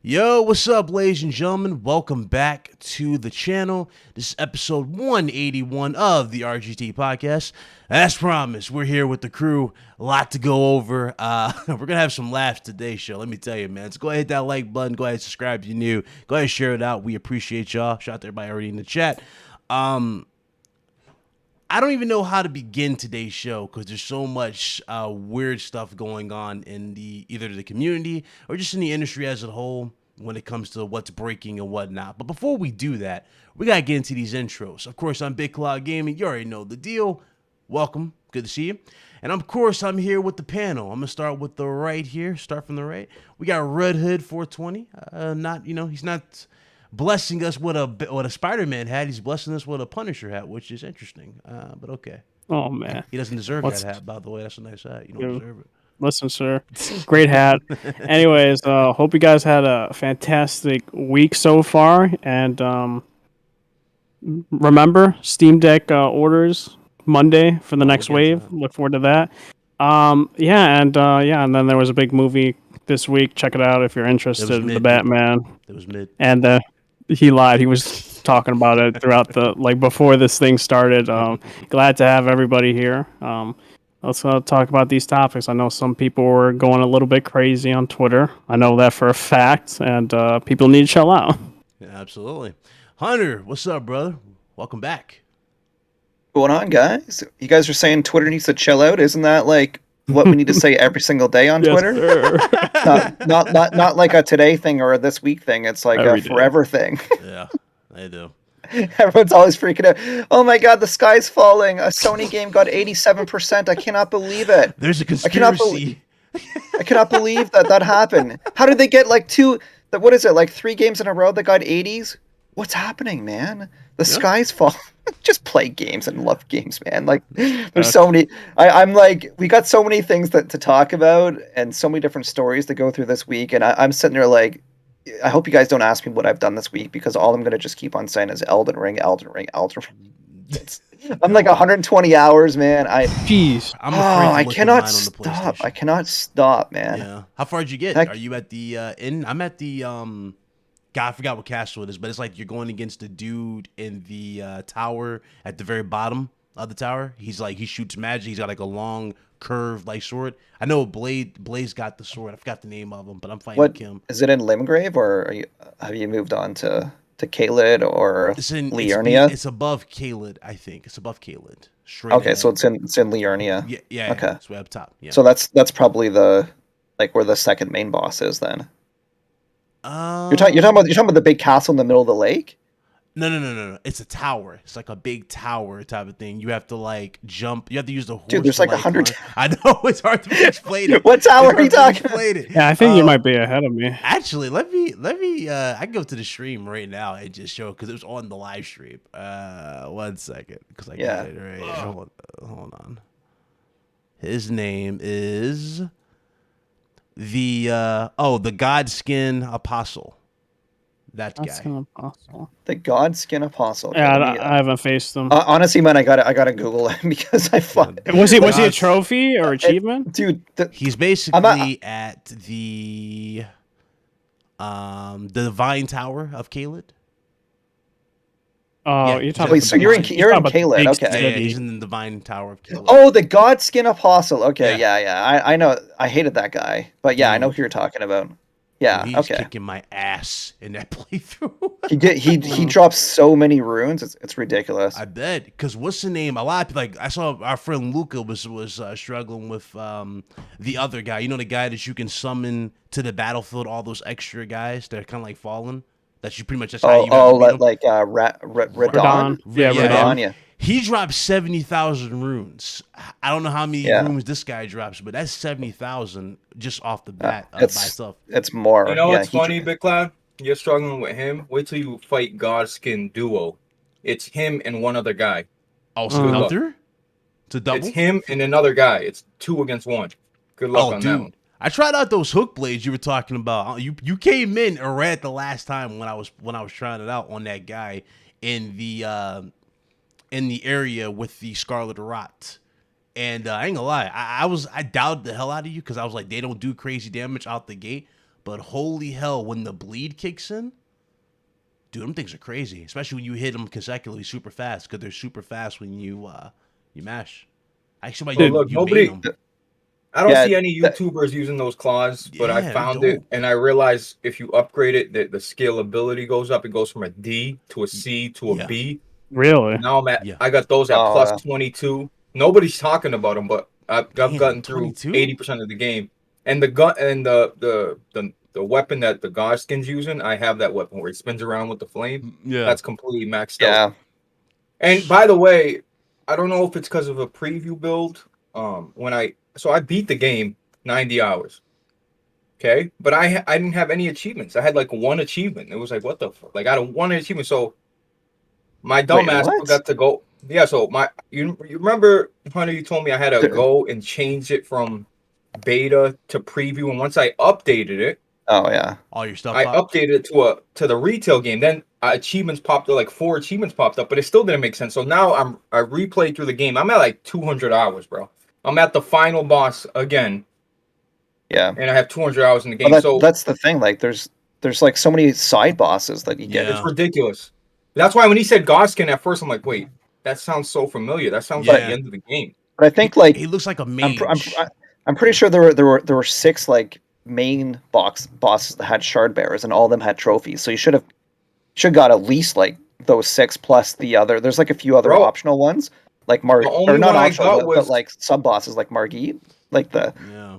Yo, what's up, ladies and gentlemen? Welcome back to the channel. This is episode 181 of the RGT podcast. As promised, we're here with the crew. A lot to go over. We're going to have some laughs today's show. Let me tell you, man. So go ahead, hit that like button. Go ahead and subscribe if you're new. Go ahead and share it out. We appreciate y'all. Shout out to everybody already in the chat. I don't even know how to begin today's show because there's so much weird stuff going on in either the community or just in the industry as a whole when it comes to what's breaking and whatnot. But before we do that, we got to get into these intros. Of course, I'm Big Cloud Gaming. You already know the deal. Welcome. Good to see you. And of course, I'm here with the panel. I'm going to start with the right here. Start from the right. We got Red Hood 420. He's not blessing us with a Spider-Man hat. He's blessing us with a Punisher hat, which is interesting. But okay. Oh man, he doesn't deserve that hat, by the way. That's a nice hat. You don't deserve it. Listen, sir, great hat. Anyways, hope you guys had a fantastic week so far. And remember, Steam Deck orders Monday for the next wave. Look forward to that. And then there was a big movie this week. Check it out if you're interested in the Batman. It was mid. And he lied. He was talking about it throughout before this thing started. Glad to have everybody here. Let's talk about these topics. I know some people were going a little bit crazy on Twitter. I know that for a fact, and people need to chill out. Yeah, absolutely. Hunter, what's up, brother? Welcome back. What's going on, guys? You guys are saying Twitter needs to chill out. Isn't that like what we need to say every single day on Twitter? not like a today thing or a this week thing. It's like a forever thing. Yeah, they do. Everyone's always freaking out. Oh my god, the sky's falling. A Sony game got 87%. I cannot believe it. There's a conspiracy. I cannot believe that happened. How did they get like like 3 games in a row that got 80s? What's happening, man? The sky's falling. Just play games and love games, man. Like, there's so many. I'm like, we got so many things to talk about and so many different stories to go through this week. And I'm sitting there like, I hope you guys don't ask me what I've done this week because all I'm going to just keep on saying is Elden Ring. I'm like 120 hours, man. Jeez. I cannot stop. I cannot stop, man. Yeah. How far did you get? Are you at the inn? I'm at the God, I forgot what castle it is, but it's like you're going against the dude in the tower at the very bottom of the tower. He shoots magic. He's got like a long curved like sword. I know Blaze got the sword. I forgot the name of him, but I'm fighting him. Is it in Limgrave or have you moved on to Caelid or Liurnia? It's above Caelid, I think. It's above Caelid. Okay, so it's in Liurnia. Yeah. Okay. It's way up top. Yeah. So that's probably where the second main boss is then. You're talking about the big castle in the middle of the lake? No. It's a tower. It's like a big tower type of thing. You have to like jump. You have to use the horse. Dude, there's like 100. I know it's hard to explain it. What tower are you talking about? Yeah, I think you might be ahead of me. Actually, let me. I can go to the stream right now and just show because it was on the live stream. 1 second, because I got it right. Hold on. His name is the Godskin Apostle. That guy. The Godskin Apostle. Yeah, I haven't faced him. Honestly, man, I gotta Google him because I fought. Was he a trophy or achievement? Dude, he's basically at the Divine Tower of Caelid. Oh, you're talking. Wait, so you're in Caelid, okay? Yeah, he's in the Divine Tower of Caelid. Oh, the Godskin Apostle. Okay, yeah. I know. I hated that guy, but yeah, I know who you're talking about. Yeah, he's kicking my ass in that playthrough. he drops so many runes. It's ridiculous. I bet. Because what's the name? A lot of people, like I saw our friend Luca was struggling with the other guy. You know, the guy that you can summon to the battlefield. All those extra guys that are kind of like fallen. That you pretty much. Radon. Yeah, Radon. Yeah. He dropped 70,000 runes. I don't know how many runes this guy drops, but that's 70,000 just off the bat by itself. It's more. You know what's funny, Big Cloud? You're struggling with him. Wait till you fight Godskin Duo. It's him and one other guy. Oh, so another? It's a double? It's him and another guy. It's 2 against 1. Good luck on that one. I tried out those hook blades you were talking about. You came in or at the last time when I was trying it out on that guy in the area with the Scarlet Rot. And I ain't gonna lie, I doubted the hell out of you because I was like, they don't do crazy damage out the gate. but holy hell, when the bleed kicks in, dude, them things are crazy. Especially when you hit them consecutively super fast, because they're super fast when you mash. Actually, So look, you nobody. made them. I don't Yeah, see any YouTubers using those claws, but I Yeah, found they're it dope. and I realized if you upgrade it, the scalability goes up. It goes from a D to a C to a Yeah. B. Really? Now Yeah. I got those at Oh, plus 22. Nobody's talking about them, but I've Damn, gotten through 22? 80% of the game. And the gun and the weapon that the god skin's using, I have that weapon where it spins around with the flame. Yeah. That's completely maxed out. yeah. And by the way, I don't know if it's because of a preview build. I beat the game 90 hours. Okay, but I didn't have any achievements. I had like one achievement. It was like, what the fuck? Like I had one achievement. So my Wait, dumbass what? forgot to go. Yeah, so you remember, Hunter, you told me I had to Sure. go and change it from beta to preview, and once I updated it, Oh yeah. All your stuff I popped? updated it to the retail game. Then achievements popped up, like 4 achievements popped up, but it still didn't make sense. So now I replayed through the game. I'm at like 200 hours, bro. I'm at the final boss again, Yeah. and I have 200 hours in the game. Well, So that's the thing. Like, there's like so many side bosses that you get. Yeah. it's ridiculous. That's why when he said Godskin at first, I'm like, wait, that sounds so familiar. That sounds like Yeah. the end of the game. But I think like He looks like a I'm, mage. I'm pretty sure there were 6 like main bosses that had shard bearers, and all of them had trophies. So you should got at least like those 6 plus the other. There's like a few other Bro, optional ones, like the only or not one I optional, got but was like sub bosses like Margit, like the Yeah.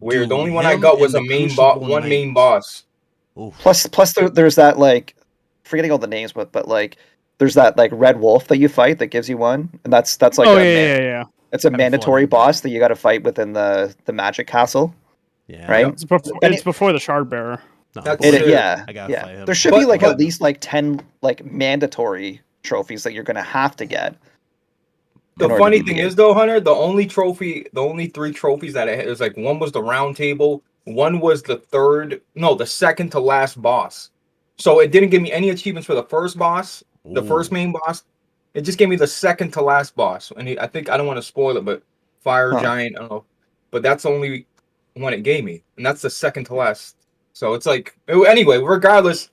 weird. The Dude, only one I him got was and a the main boss, Crucible one Knight. main boss. Oof. plus there's that like forgetting all the names, but like there's that like red wolf that you fight that gives you one, and that's like Oh a yeah. it's a Haven't fought mandatory him yet. boss that you got to fight within the magic castle, Yeah. right? It's before the shard bearer. No, That's before it. that, Yeah, I gotta yeah. fight him. There should But- be like but- at least like 10 like mandatory trophies that you're gonna have to get. The in order to funny beat the thing game. is, though, Hunter, the only 3 trophies that I had, it was like one was the round table, one was the second to last boss. So it didn't give me any achievements for the first boss, the first Ooh. main boss. It just gave me the second to last boss. And I think, I don't want to spoil it, but Fire Huh. Giant, I don't know. But that's the only one it gave me. And that's the second to last. So it's like, anyway, regardless,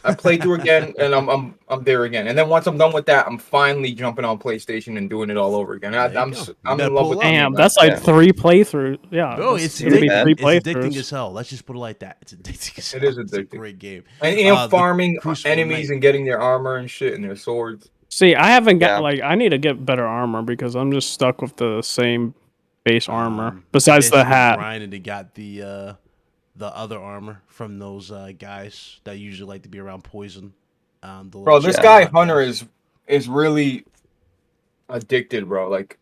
I played through again, and I'm there again. And then once I'm done with that, I'm finally jumping on PlayStation and doing it all over again. There you I'm go. You in better love pull with up. the game, Damn, man. that's like Yeah. 3 playthroughs. Yeah, Bro, that's it's gonna be addicting. 3 addicting. It's addicting playthroughs. as hell. Let's just put it like that. It's addicting as hell. It is It's a addicting. great game. And The farming Crucible enemies Knight. and getting their armor and shit and their swords. See, I haven't got Yeah. like I need to get better armor because I'm just stuck with the same base armor. I Besides the basically hat. grinded and got the other armor from those guys that usually like to be around poison. The Bro, little this shit guy hot Hunter guys. is really addicted, bro. Like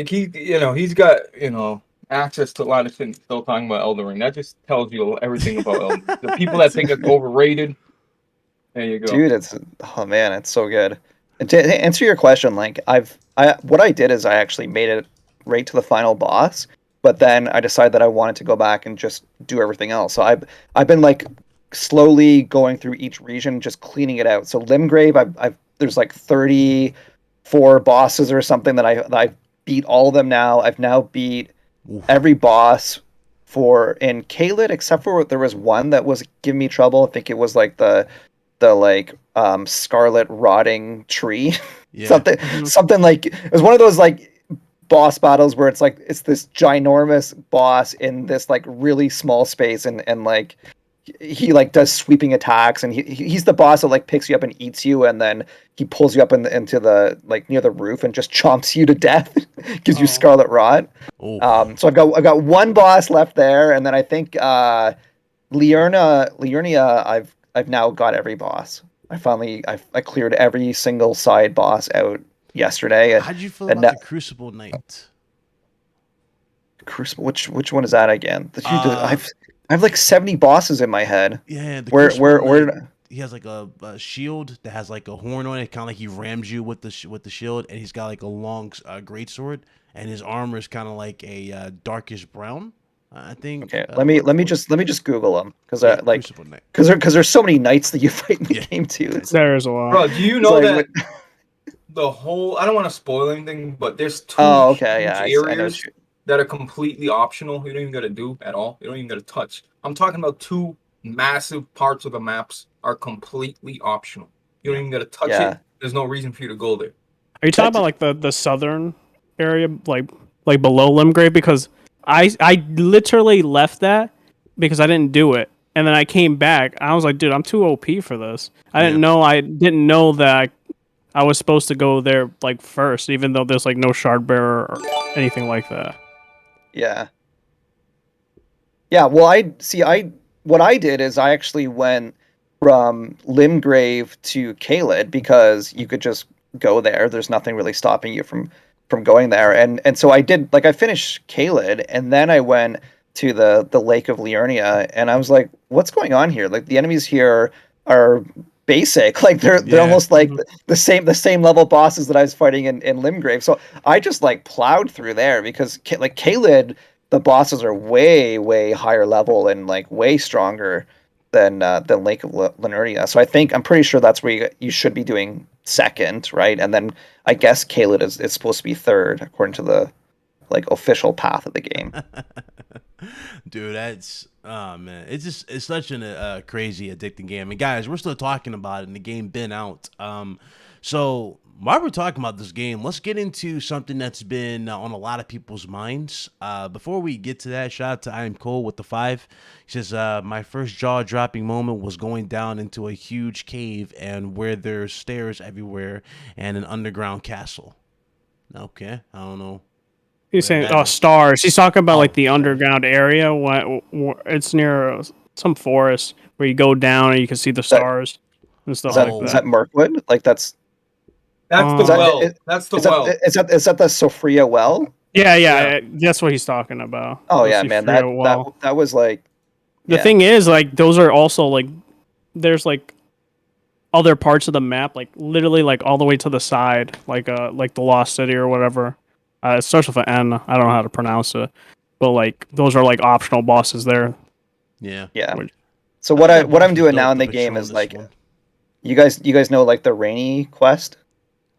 he's got, access to a lot of shit and still talking about Elden Ring. That just tells you everything about Elden Ring. The people that think it's overrated, there you go. Dude, oh man, it's so good. And to answer your question, like what I did is I actually made it right to the final boss, but then I decided that I wanted to go back and just do everything else. So I've been like slowly going through each region, just cleaning it out. So Limgrave, I've there's like 34 bosses or something that I beat all of them now. I've now beat Oof. every boss in Caelid, except for there was one that was giving me trouble. I think it was like the like scarlet rotting tree. Yeah. something like it was one of those like boss battles where it's like it's this ginormous boss in this like really small space, and like he like does sweeping attacks, and he's the boss that like picks you up and eats you, and then he pulls you up into the like near the roof and just chomps you to death. Gives you scarlet rot. Oh. So I've got one boss left there, and then I think Liurnia I've now got every boss. I cleared every single side boss out yesterday. How'd you feel and about the Crucible Knight? Crucible, which one is that again? I Uh, have like 70 bosses in my head. Yeah, the Where Crucible Knight, where he has like a shield that has like a horn on it, kind of like he rams you with the shield, and he's got like a long great sword, and his armor is kind of like a darkish brown. I think. Okay, let me just Google them because Yeah, like Crucible Knight. because there's so many knights that you fight in the Yeah. game too. It's There's a lot. Bro, do you it's know like that the whole, I don't want to spoil anything, but there's two oh okay, huge yeah, I know areas that are completely optional. You don't even got to do at all. You don't even got to touch. I'm talking about 2 massive parts of the maps are completely optional. You don't even got to touch Yeah. it. There's no reason for you to go there. Are you talking about like the southern area, like below Limgrave? Because I literally left that because I didn't do it, and then I came back. I was like, dude, I'm too OP for this. I didn't know that I was supposed to go there like first, even though there's like no shard bearer or anything like that. Yeah. Yeah, well, what I did is I actually went from Limgrave to Caelid because you could just go there. There's nothing really stopping you from going there. And so I did, like, I finished Caelid, and then I went to the Lake of Liurnia, and I was like, what's going on here? Like, the enemies here are basic. Like, they're almost like the same level bosses that I was fighting in Limgrave. So I just like plowed through there because like Caelid, the bosses are way higher level and like way stronger than Lake of Liurnia. So I'm pretty sure that's where you should be doing second, right? And then I guess Caelid is supposed to be third according to the like official path of the game. Dude, that's man, it's such an crazy addicting game. And guys, we're still talking about it, and the game been out. So while we're talking about this game, let's get into something that's been on a lot of people's minds. Before we get to that, shout out to I Am Cole with the 5. He says, my first jaw-dropping moment was going down into a huge cave and where there's stairs everywhere and an underground castle. Okay, I don't know. He's saying, stars. He's talking about like the underground area. It's near some forest where you go down and you can see the stars and stuff like that. Is that Mirkwood? Like that's the well. That's the well. Is that the Sophria well? Yeah, that's what he's talking about. Oh yeah, man. That was like the thing is, like, those are also like there's like other parts of the map, like literally like all the way to the side, like the Lost City or whatever. It starts with an N. I don't know how to pronounce it, but like those are like optional bosses there. Yeah. So what I'm doing now in the game is like, you guys know like the Rainy quest.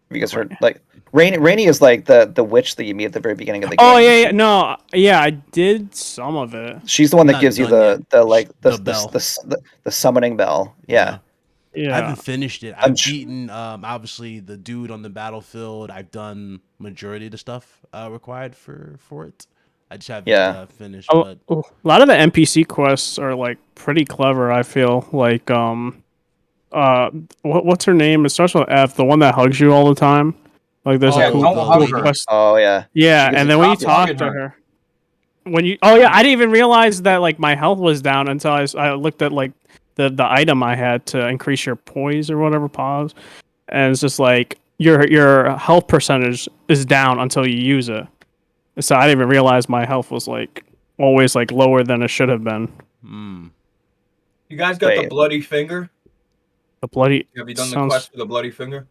Have you guys heard like Rainy is like the witch that you meet at the very beginning of the game. Oh yeah, I did some of it. She's the one that gives you the summoning bell. Yeah. Yeah. I haven't finished it. I've beaten obviously the dude on the battlefield. I've done majority of the stuff required for it. I just haven't finished. But a lot of the NPC quests are like pretty clever. I feel like what's her name? It starts with F. The one that hugs you all the time. Like there's a cool quest. Oh yeah. Yeah, and then when you talk to her, I didn't even realize that like my health was down until I looked at like the item I had to increase your poise or whatever pause, and it's just like your health percentage is down until you use it. So I didn't even realize my health was like always like lower than it should have been. You guys got the bloody finger? The bloody. Have you done the quest for the bloody finger?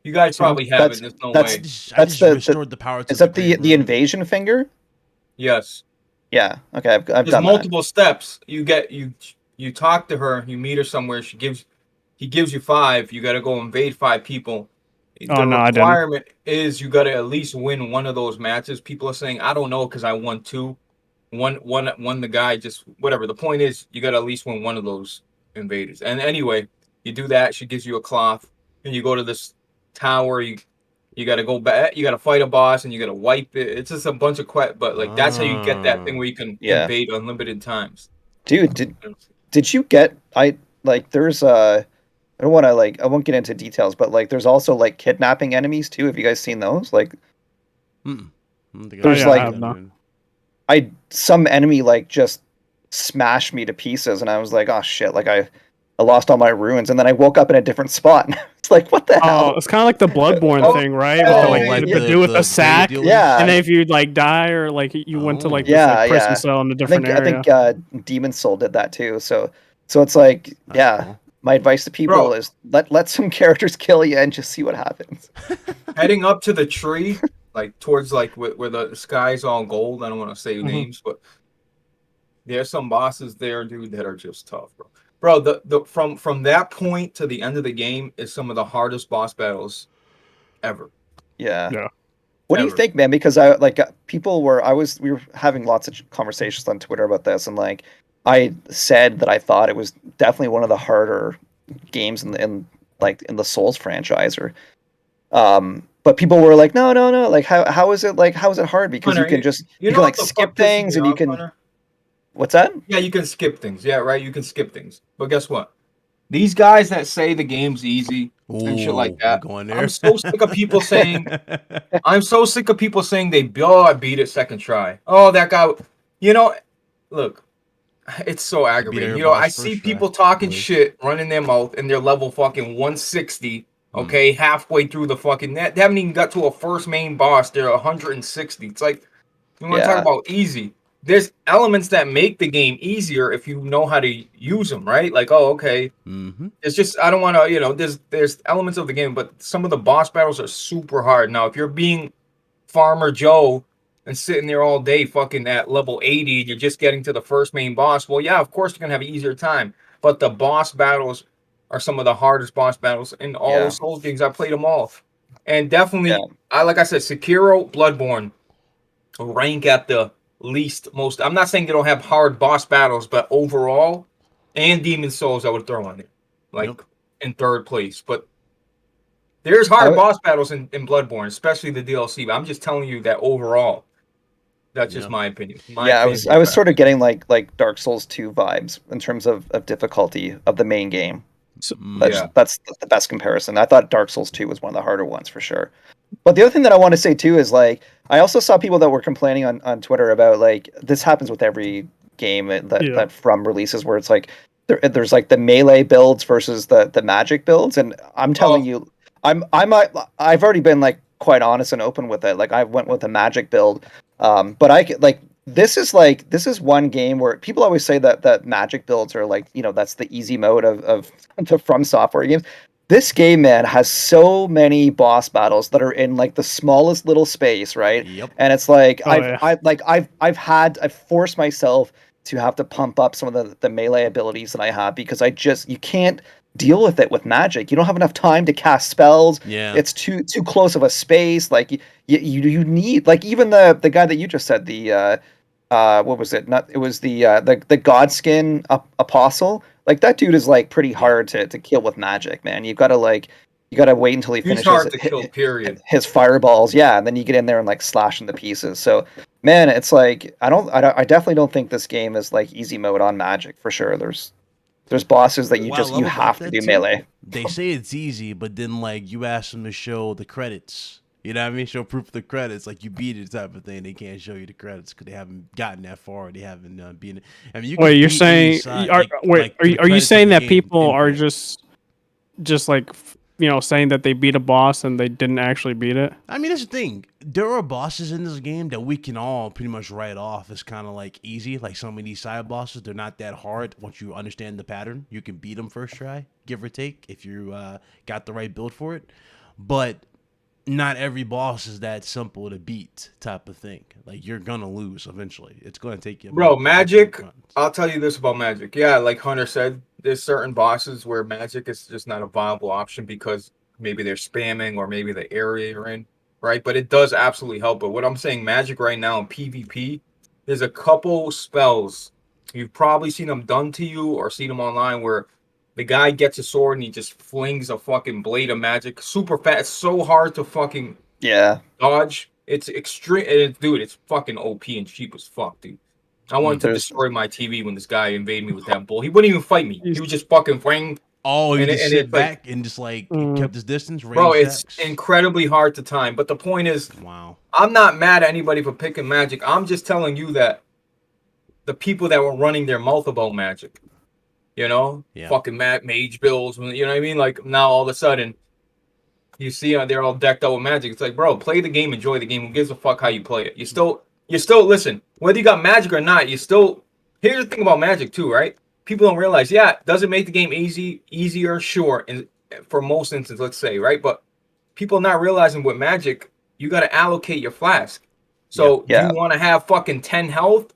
You guys probably haven't. There's no way. I just restored the power to is that the invasion finger? Yes. Yeah. Okay. I've done There's multiple steps. You talk to her, you meet her somewhere, he gives you 5, you gotta go invade 5 people. The requirement is you gotta at least win one of those matches. People are saying, I don't know, because I won 2. One the guy, just whatever. The point is you gotta at least win one of those invaders. And anyway, you do that, she gives you a cloth, and you go to this tower, you gotta go back, you gotta fight a boss, and you gotta wipe it. It's just a bunch of but like that's how you get that thing where you can invade unlimited times. Dude, did you get there's I won't get into details, but like there's also like kidnapping enemies too. Have you guys seen those? Like there's some enemy like just smashed me to pieces and I was like, oh shit, like I lost all my runes, and then I woke up in a different spot. It's like, what the hell? It's kind of like the Bloodborne thing, right? With a sack. Yeah. And then if you like die or like you went to like this like, prison cell in a different area. I think Demon Soul did that too. So it's like, cool. My advice to people is let some characters kill you and just see what happens. Heading up to the tree, like towards like where the sky's all gold. I don't want to say names, but there's some bosses there, dude, that are just tough, bro. Bro, from that point to the end of the game is some of the hardest boss battles ever. Yeah. What do you Ever. think, man? Because we were having lots of conversations on Twitter about this, and like I said that I thought it was definitely one of the harder games in the Souls franchise, or but people were like, no, like how is it hard? Because Hunter, you can just you you know can what like the skip fuck pisses things me and you off, can Hunter? what's that? Yeah, you can skip things. Yeah, right. You can skip things. But guess what? These guys that say the game's easy and shit like Ooh, we're that. going there. I'm so sick of people saying. I'm so sick of people saying I beat it second try. Oh, that guy. You know, look, it's so aggravating. every You know, I boss see first try. people talking Really. shit, running their mouth, and they're level fucking 160. Okay, halfway through the fucking. They haven't even got to a first main boss. They're 160. It's like you want to talk Yeah. about easy. There's elements that make the game easier if you know how to use them, right? Like, oh, okay. Mm-hmm. It's just I don't want to, there's elements of the game, but some of the boss battles are super hard. Now, if you're being Farmer Joe and sitting there all day fucking at level 80 and you're just getting to the first main boss, well, yeah, of course you're gonna have an easier time. But the boss battles are some of the hardest boss battles in all Yeah. the Souls games. I played them all, and definitely, Yeah. like I said, Sekiro, Bloodborne rank at the least most. I'm not saying they don't have hard boss battles, but overall, and Demon Souls, I would throw on there, like in third place. But there's hard boss battles in Bloodborne, especially the DLC. But I'm just telling you that overall, that's just my opinion. I was sort of getting like Dark Souls 2 vibes in terms of difficulty of the main game. So, That's the best comparison. I thought Dark Souls 2 was one of the harder ones for sure. But the other thing that I want to say too is like I also saw people that were complaining on Twitter about like this happens with every game that From releases where it's like there's like the melee builds versus the magic builds, and I'm telling you, I've already been like quite honest and open with it. Like I went with a magic build, but I like this is one game where people always say that magic builds are like that's the easy mode of the From Software games. This game, man, has so many boss battles that are in like the smallest little space, right? Yep. And it's like I've forced myself to have to pump up some of the melee abilities that I have because you can't deal with it with magic. You don't have enough time to cast spells. Yeah. It's too close of a space. Like you need like even the guy that you just said what was it? It was the Godskin Apostle. Like that dude is like pretty hard to kill with magic, man. You gotta wait until he finishes hard to kill, period. His fireballs, yeah, and then you get in there and like slash into pieces. So man, it's like I definitely don't think this game is like easy mode on magic for sure. There's bosses that you have to do melee. They say it's easy, but then like you ask them to show the credits. You know what I mean? Show proof of the credits, like you beat it type of thing. They can't show you the credits because they haven't gotten that far. They haven't been. I mean, wait, you're saying? Are you saying that people are just like saying that they beat a boss and they didn't actually beat it? I mean, that's the thing. There are bosses in this game that we can all pretty much write off as kind of like easy. Like some of these side bosses, they're not that hard. Once you understand the pattern, you can beat them first try, give or take, if you got the right build for it. But not every boss is that simple to beat type of thing. Like you're gonna lose eventually. It's gonna take you. Bro, magic. I'll tell you this about magic. Yeah, like Hunter said, there's certain bosses where magic is just not a viable option because maybe they're spamming or maybe the area you're in, right? But it does absolutely help. But what I'm saying, magic right now in PvP, there's a couple spells you've probably seen them done to you or seen them online where the guy gets a sword and he just flings a fucking blade of magic super fast. It's so hard to fucking dodge. It's extreme. Dude, it's fucking OP and cheap as fuck, dude. I wanted to destroy my TV when this guy invaded me with that bull. He wouldn't even fight me. He would just fucking fling. Oh, he just sit back and just like kept his distance. Bro, it's incredibly hard to time. But the point is, wow, I'm not mad at anybody for picking magic. I'm just telling you that the people that were running their mouth about magic, fucking mage builds, you know what I mean? Like now all of a sudden, you see they're all decked out with magic. It's like, bro, play the game, enjoy the game. Who gives a fuck how you play it? You still listen. Whether you got magic or not, here's the thing about magic too, right? People don't realize, does it make the game easier? Sure, and for most instances, let's say, right? But people not realizing with magic, you got to allocate your flask. So do you want to have fucking 10 health?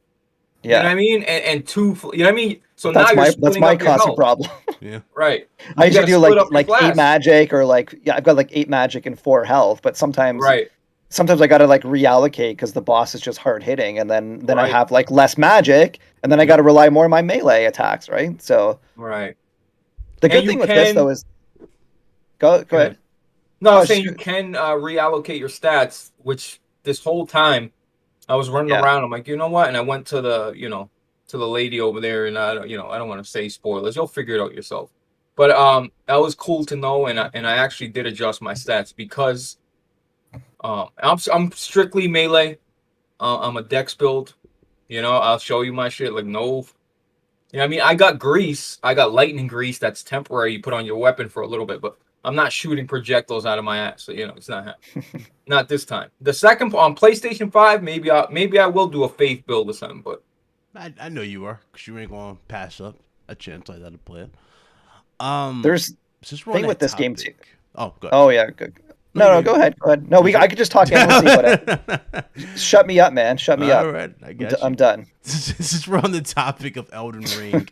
You know what I mean? And 2, you know what I mean? So that's now that's my constant problem. Yeah. Right. I usually do like 8 magic or I've got like 8 magic and 4 health, but sometimes sometimes I gotta like reallocate because the boss is just hard hitting, and then I Right. have like less magic, and then I gotta rely more on my melee attacks, right? So Right. the And good you thing with this can though is go Go ahead. ahead. No, Oh, I'm it's saying just, you can reallocate your stats, which this whole time I was running yeah. around. I'm like, you know what? And I went to the lady over there, and I don't want to say spoilers. You'll figure it out yourself. But that was cool to know, and I actually did adjust my stats because I'm strictly melee. I'm a dex build. I'll show you my shit. Like no, I mean, I got grease. I got lightning grease. That's temporary. You put on your weapon for a little bit, but I'm not shooting projectiles out of my ass. So it's not happening. Not this time. The second on PlayStation 5, maybe I will do a faith build or something. But I know you are, because you ain't gonna pass up a chance like that to play it. There's Since we're on thing with that this game too. topic, oh, good. Oh yeah, good. No, No, you go good. ahead. Go ahead. No, I could just talk endlessly, but shut me up, man. Shut me All up. right, I got you. I'm done. Since we're on the topic of Elden Ring,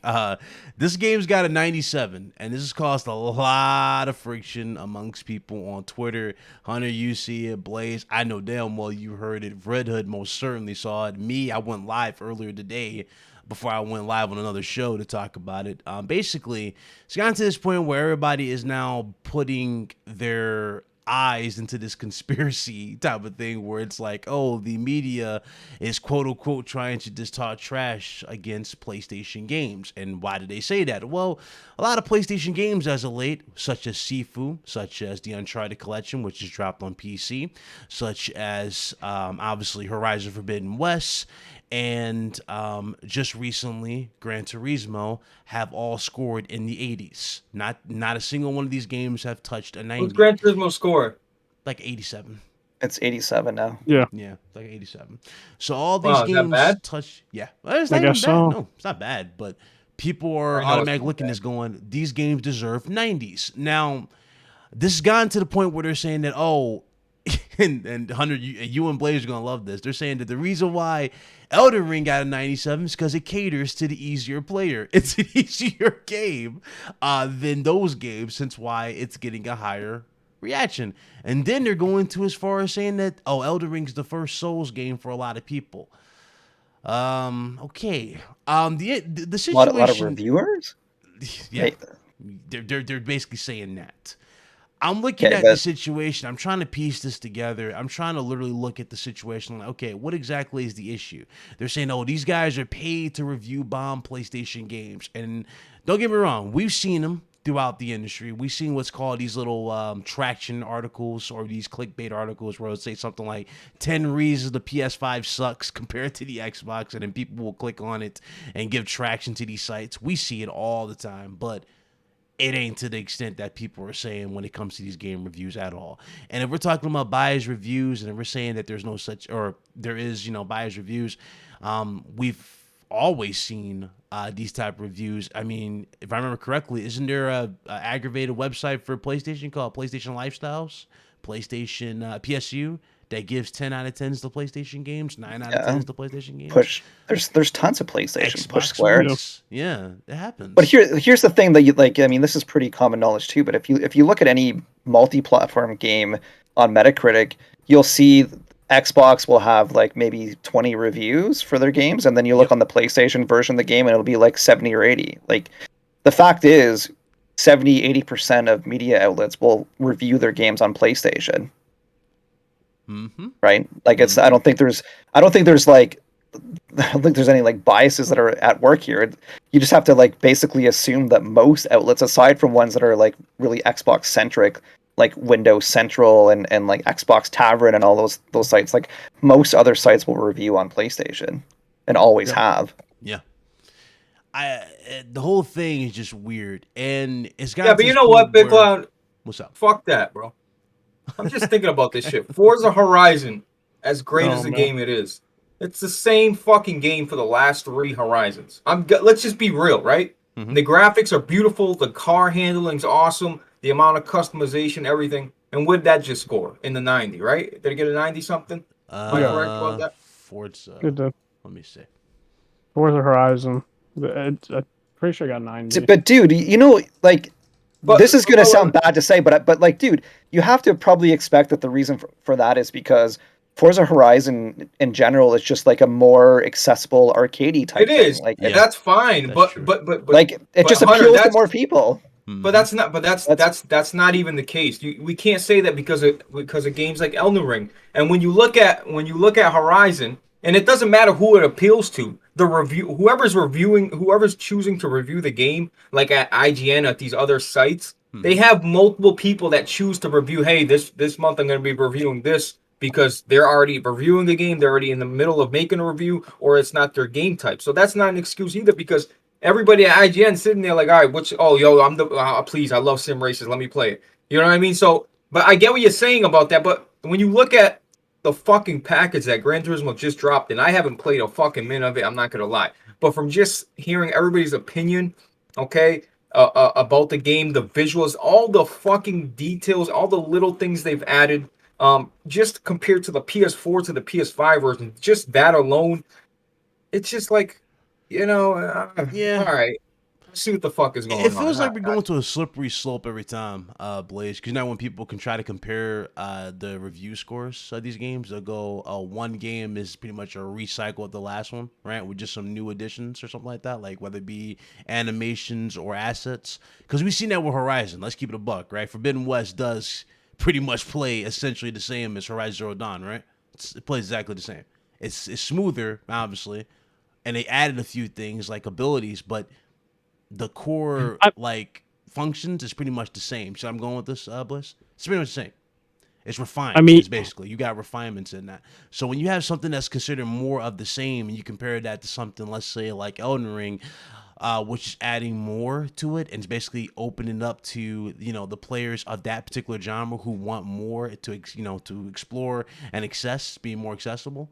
this game's got a 97, and this has caused a lot of friction amongst people on Twitter. Hunter, you see it. Blaze, I know damn well you heard it. Red Hood most certainly saw it. Me, I went live earlier today before I went live on another show to talk about it. Basically, it's gotten to this point where everybody is now putting their eyes into this conspiracy type of thing where it's like, oh, the media is quote unquote trying to just talk trash against PlayStation games. And why did they say that? Well, a lot of PlayStation games as of late, such as Sifu, such as the Uncharted Collection, which is dropped on PC, such as obviously Horizon Forbidden West, and just recently Gran Turismo, have all scored in the 80s. Not a single one of these games have touched a 90. what's Gran Turismo score? Like 87. It's 87 now. Yeah, Yeah, like 87. So all these Wow, is that games bad? touch. Yeah, well, it's I not even guess bad. so. No, it's not bad. But people are I know it's automatically not looking at bad. this going, these games deserve 90s. Now, this has gotten to the point where they're saying that, oh, and Hunter, you and Blaze are gonna love this. They're saying that the reason why Elden Ring got a 97 is because it caters to the easier player. It's an easier game than those games, since why it's getting a higher reaction. And then they're going to as far as saying that, oh, Elden Ring's the first Souls game for a lot of people. Okay. The A lot of situation. reviewers. Yeah, Hey, they're basically saying that. I'm looking Okay, at the but situation. I'm trying to piece this together. I'm trying to literally look at the situation. Like, okay, what exactly is the issue? They're saying, oh, these guys are paid to review bomb PlayStation games. And don't get me wrong, we've seen them throughout the industry. We've seen what's called these little traction articles or these clickbait articles where it'll say something like 10 reasons the PS5 sucks compared to the Xbox. And then people will click on it and give traction to these sites. We see it all the time. But it ain't to the extent that people are saying when it comes to these game reviews at all. And if we're talking about biased reviews, and if we're saying that there's no such, or there is, biased reviews, we've always seen these type of reviews. I mean, if I remember correctly, isn't there a aggravated website for PlayStation called PlayStation Lifestyles, PlayStation PSU, that gives 10 out of 10s to PlayStation games, 9 out of yeah, 10s to PlayStation games? push. There's tons of PlayStation push Xbox Square. Ones. Yeah, it happens. But here's the thing that you like. I mean, this is pretty common knowledge too. But if you look at any multi-platform game on Metacritic, you'll see Xbox will have like maybe 20 reviews for their games, and then you look on the PlayStation version of the game, and it'll be like 70 or 80. Like the fact is, 70-80% of media outlets will review their games on PlayStation. Mm-hmm. Right? Like it's I don't think there's like I don't think there's any like biases that are at work here. You just have to like basically assume that most outlets, aside from ones that are like really Xbox centric, like Windows Central and like Xbox Tavern and all those sites, like most other sites will review on PlayStation and always have. Yeah. The whole thing is just weird, and it's got. Yeah, but you know what, Big Cloud? What's up? Fuck that, bro. I'm just thinking about this shit. Forza Horizon, as great as the game it is, it's the same fucking game for the last 3 Horizons. Let's just be real, right? Mm-hmm. The graphics are beautiful. The car handling's awesome. The amount of customization, everything. And what did that just score? In the 90, right? Did it get a 90 something? Am I correct about that? Forza. Let me see. Forza Horizon. I'm pretty sure I got 90. But dude, like. This is going to sound bad to say, but like, dude, you have to probably expect that the reason for that is because Forza Horizon in general is just like a more accessible arcadey type It is, thing. Like and Yeah, that's fine. that's true. But like it but just Hunter, appeals to more people. but that's not. But That's that's not even the case. We can't say that because of games like Elden Ring. And when you look at Horizon, and it doesn't matter who it appeals to. The review, whoever's choosing to review the game, like at IGN, at these other sites, they have multiple people that choose to review. Hey, this month I'm going to be reviewing this because they're already reviewing the game. They're already in the middle of making a review, or it's not their game type. So that's not an excuse either, because everybody at IGN sitting there like, all right, please, I love sim races. Let me play it. You know what I mean? So, but I get what you're saying about that. But when you look at the fucking package that Gran Turismo just dropped, and I haven't played a fucking minute of it, I'm not gonna lie. But from just hearing everybody's opinion, okay, about the game, the visuals, all the fucking details, all the little things they've added, just compared to the PS4 to the PS5 version, just that alone, it's just like, Yeah. all right, let's see what the fuck is going It on. feels like we're going to a slippery slope every time, Blaze. Because now when people can try to compare the review scores of these games, they'll go, one game is pretty much a recycle of the last one, right? With just some new additions or something like that, like whether it be animations or assets. Because we've seen that with Horizon. Let's keep it a buck, right? Forbidden West does pretty much play essentially the same as Horizon Zero Dawn, right? It plays exactly the same. It's smoother, obviously, and they added a few things like abilities, but the core like functions is pretty much the same. So I'm going with this, Bliss. It's pretty much the same. It's refined. I mean, it's basically you got refinements in that. So when you have something that's considered more of the same, and you compare that to something, let's say like Elden Ring, which is adding more to it and it's basically opening up to the players of that particular genre who want more to to explore and access, being more accessible.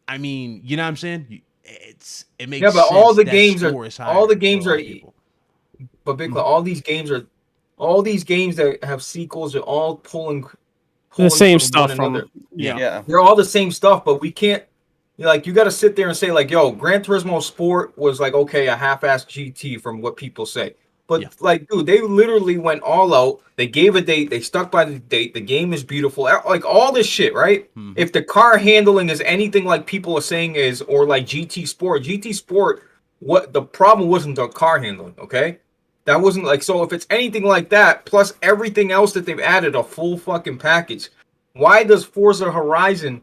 I mean, you know what I'm saying? It makes But sense all the that games score are is higher for a lot are. of people. But Big Cloud, all these games that have sequels are all the pulling same from one stuff another. from yeah. yeah. They're all the same stuff, but we can't. You got to sit there and say like, "Yo, Gran Turismo Sport was like okay, a half-assed GT from what people say." Yeah. But like, dude, they literally went all out. They gave a date. They stuck by the date. The game is beautiful. Like all this shit, right? If the car handling is anything like people are saying is, or like GT Sport, what the problem wasn't the car handling, okay? That wasn't like, so if it's anything like that, plus everything else that they've added, a full fucking package, why does Forza Horizon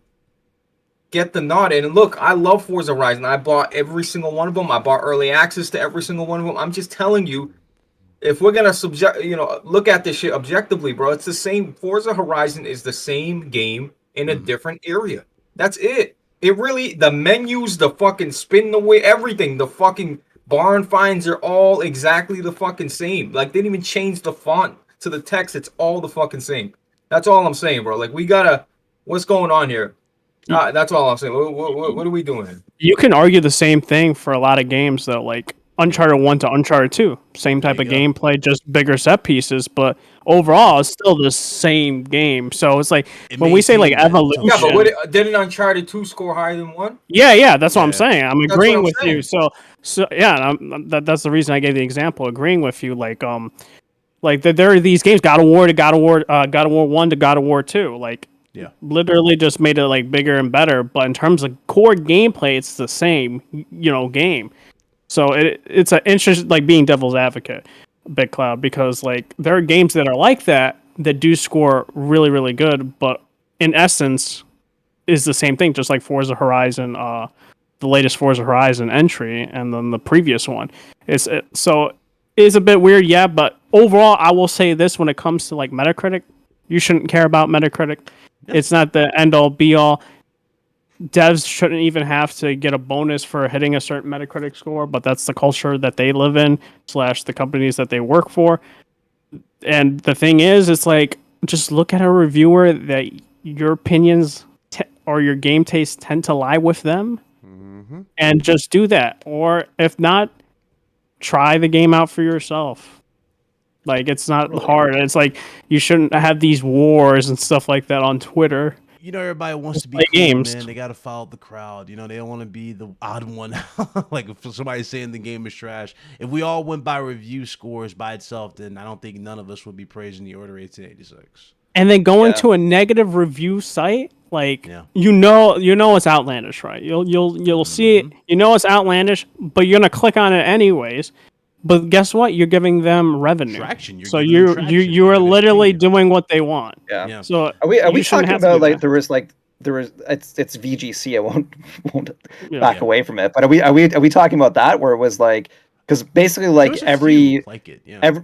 get the nod? And look, I love Forza Horizon. I bought every single one of them. I bought early access to every single one of them. I'm just telling you, if we're gonna look at this shit objectively, bro, it's the same. Forza Horizon is the same game in a different area. That's it. It really, the menus, the fucking spin the way, everything, the fucking barn finds are all exactly the fucking same. Like, they didn't even change the font to the text. It's all the fucking same. That's all I'm saying, bro. Like, what's going on here? That's all I'm saying. What are we doing here? You can argue the same thing for a lot of games though, like Uncharted 1 to Uncharted 2. Same type of gameplay, just bigger set pieces, but overall it's still the same game. So it's like when we say like evolution. Yeah, but didn't Uncharted 2 score higher than 1? Yeah, that's what I'm saying. I'm agreeing with saying. you. So yeah, that's the reason I gave the example, agreeing with you. Like there are these games, God of War to God of War 1 to God of War 2. Like, yeah, literally just made it like bigger and better. But in terms of core gameplay, it's the same, game. So it's an interest, like being devil's advocate, Big Cloud, because like there are games that are like that do score really, really good, but in essence is the same thing, just like Forza Horizon, the latest Forza Horizon entry, and then the previous one. So it's a bit weird, yeah, but overall, I will say this: when it comes to like Metacritic, you shouldn't care about Metacritic. Yeah. It's not the end all be all. Devs shouldn't even have to get a bonus for hitting a certain Metacritic score, but that's the culture that they live in / the companies that they work for. And the thing is, it's like, just look at a reviewer that your opinions or your game tastes tend to lie with them, and just do that. Or if not, try the game out for yourself. Like, it's not hard. It's like, you shouldn't have these wars and stuff like that on Twitter. Everybody wants to be cool, games. man. They got to follow the crowd. They don't want to be the odd one. Like, if somebody's saying the game is trash, if we all went by review scores by itself, then I don't think none of us would be praising the Order 1886. And then going to a negative review site Like Yeah. you know it's outlandish, right? You'll see it. You know it's outlandish, but you're gonna click on it anyways. But guess what? You're giving them revenue. Traction. You're So giving them you traction. you They're are gonna literally continue. doing what they want. Yeah. Yeah. So Are we you shouldn't talking have to do about like that. there was it's VGC. I won't Yeah. back away from it. But are we talking about that where it was like because basically There like was a every few like it. Yeah. every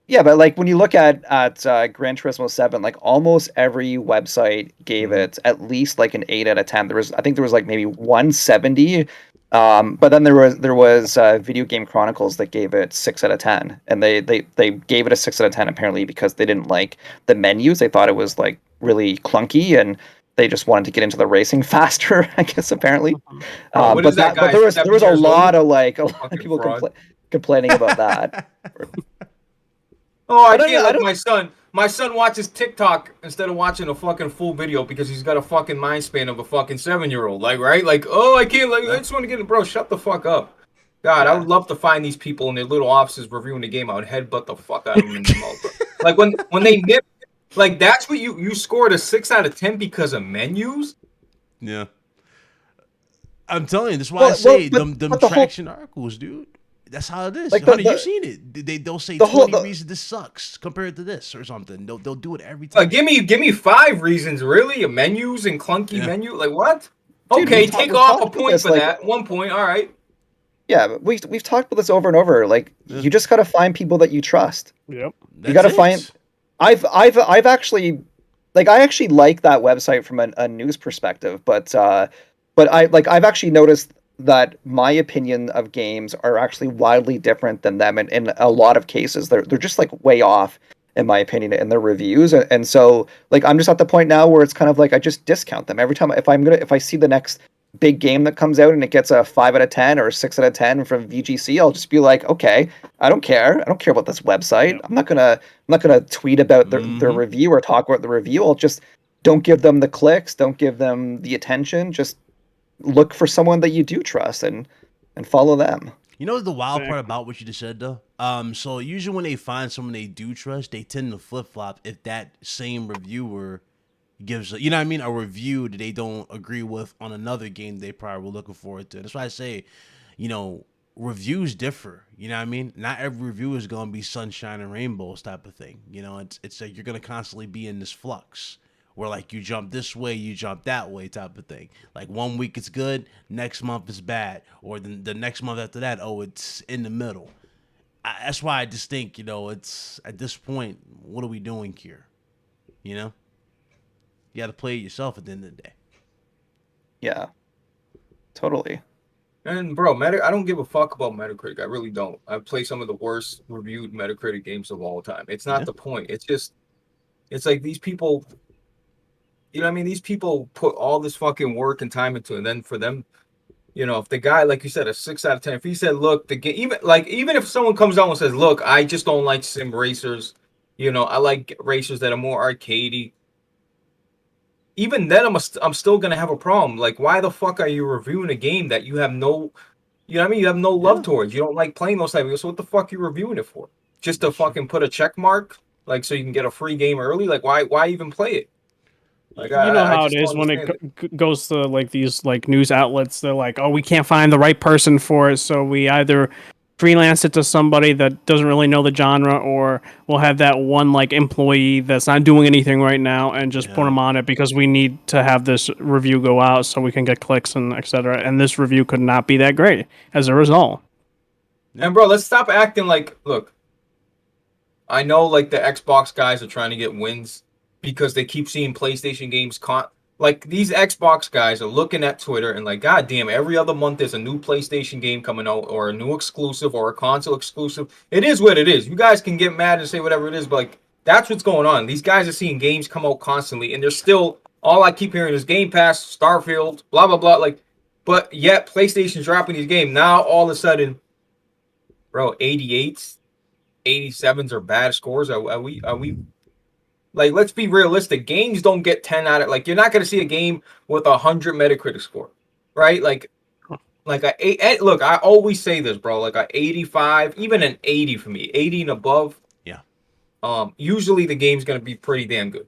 yeah, but like when you look at Gran Turismo 7, like almost every website gave it at least like an 8 out of 10. I think there was like maybe 170, but then there was Video Game Chronicles that gave it 6 out of 10, and they gave it a 6 out of 10 apparently because they didn't like the menus. They thought it was like really clunky, and they just wanted to get into the racing faster, I guess apparently. Bro, what is that guy? But there was 70 a years lot old? of Fucking people fraud. complaining about that. Oh, I But I can't don't- like my son. My son watches TikTok instead of watching a fucking full video because he's got a fucking mind span of a fucking 7-year-old. Like, right? Like, oh, I can't. Like, I just want to get it, bro. Shut the fuck up. God, I would love to find these people in their little offices reviewing the game. I would headbutt the fuck out of them in the mouth. Like when they nip, like that's what you scored a 6 out of 10 because of menus. Yeah. I'm telling you, that's why I say them but the whole- traction articles, dude. That's how it is. Like Honey, the- you've seen it. They'll say the whole- 20 reasons this sucks compared to this or something. They'll do it every time. Give me 5 reasons, really. A menus and clunky menu. Like what? Dude, Okay, we've take we've off a talked about point this, for like- that. 1 point. All right. Yeah, but we've talked about this over and over. Like you just gotta find people that you trust. Yep. That's You gotta it. find. I've actually like I actually like that website from a news perspective, but I've actually noticed that my opinion of games are actually wildly different than them, and in a lot of cases they're just like way off in my opinion in their reviews, and so like I'm just at the point now where it's kind of like I just discount them every time if I see the next big game that comes out and it gets a 5 out of 10 or a 6 out of 10 from VGC, I'll just be like, okay, I don't care about this website. Yep. I'm not gonna tweet about their review or talk about the review. I'll just don't give them the clicks, don't give them the attention. Just look for someone that you do trust and follow them. You know the wild part Exactly. about what you just said though? So usually when they find someone they do trust, they tend to flip flop if that same reviewer gives a, you know what I mean, a review that they don't agree with on another game they probably were looking forward to. That's why I say, you know, reviews differ. You know what I mean? Not every review is gonna be sunshine and rainbows type of thing. You know, it's like you're gonna constantly be in this flux where like you jump this way, you jump that way type of thing. Like 1 week it's good, next month it's bad, or the next month after that, oh, it's in the middle. That's why I just think, you know, it's at this point, what are we doing here? You know, you got to play it yourself at the end of the day. Yeah, totally. And bro, I don't give a fuck about Metacritic. I really don't. I play some of the worst reviewed Metacritic games of all time. It's not Yeah. the point. It's like these people, you know what I mean? These people put all this fucking work and time into it. And then for them, you know, if the guy, like you said, a 6 out of 10, if he said, look, the game, even if someone comes out and says, look, I just don't like sim racers, you know, I like racers that are more arcadey. Even then, I'm still gonna have a problem. Like, why the fuck are you reviewing a game that you have no, you know what I mean? You have no love towards. You don't like playing those type of games. So what the fuck are you reviewing it for? Just to fucking put a check mark, like so you can get a free game early? Like, why even play it? Like, You know I how just it don't is when understand it goes to like these like news outlets. They're like, oh, we can't find the right person for it, so we either freelance it to somebody that doesn't really know the genre, or we'll have that one like employee that's not doing anything right now and just put Yeah. them on it because we need to have this review go out so we can get clicks and etc. And this review could not be that great as a result. And bro, let's stop acting like, look, I know like the Xbox guys are trying to get wins because they keep seeing PlayStation games like these Xbox guys are looking at Twitter and like, God damn, every other month there's a new PlayStation game coming out or a new exclusive or a console exclusive. It is what it is. You guys can get mad and say whatever it is, but like that's what's going on. These guys are seeing games come out constantly and they're still, all I keep hearing is Game Pass, Starfield, blah, blah, blah. Like, but yet PlayStation's dropping these games. Now all of a sudden, bro, 88s, 87s are bad scores. Are we like, let's be realistic. Games don't get 10 out of, like, you're not going to see a game with 100 Metacritic score, right? Like look, I always say this, bro, like a 85, even an 80 for me, 80 and above. Yeah. Usually the game's going to be pretty damn good.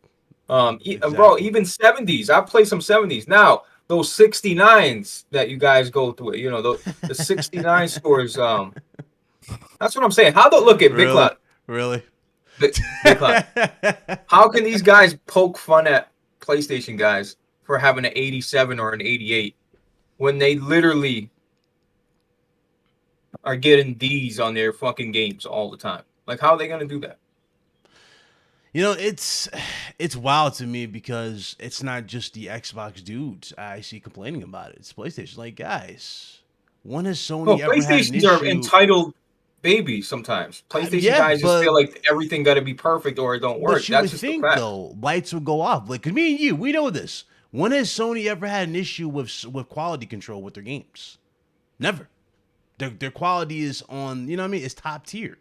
Exactly. Bro, even 70s. I play some 70s. Now, those 69s that you guys go through, the 69 scores. That's what I'm saying. How do look at Big Really? Cloud? Really? Big Cloud. How can these guys poke fun at PlayStation guys for having an 87 or an 88 when they literally are getting D's on their fucking games all the time? Like, how are they gonna do that? You know, it's wild to me because it's not just the Xbox dudes I see complaining about it. It's PlayStation. Like, guys, when has No, Sony ever had an PlayStations are issue? entitled babies sometimes. PlayStation Yeah, guys just but feel like everything got to be perfect or it don't work. you That's would just the think fact. though lights would go off. Like, 'cause me and you, we know this. When has Sony ever had an issue with quality control with their games? Never. Their quality is on, you know what I mean? It's top tier.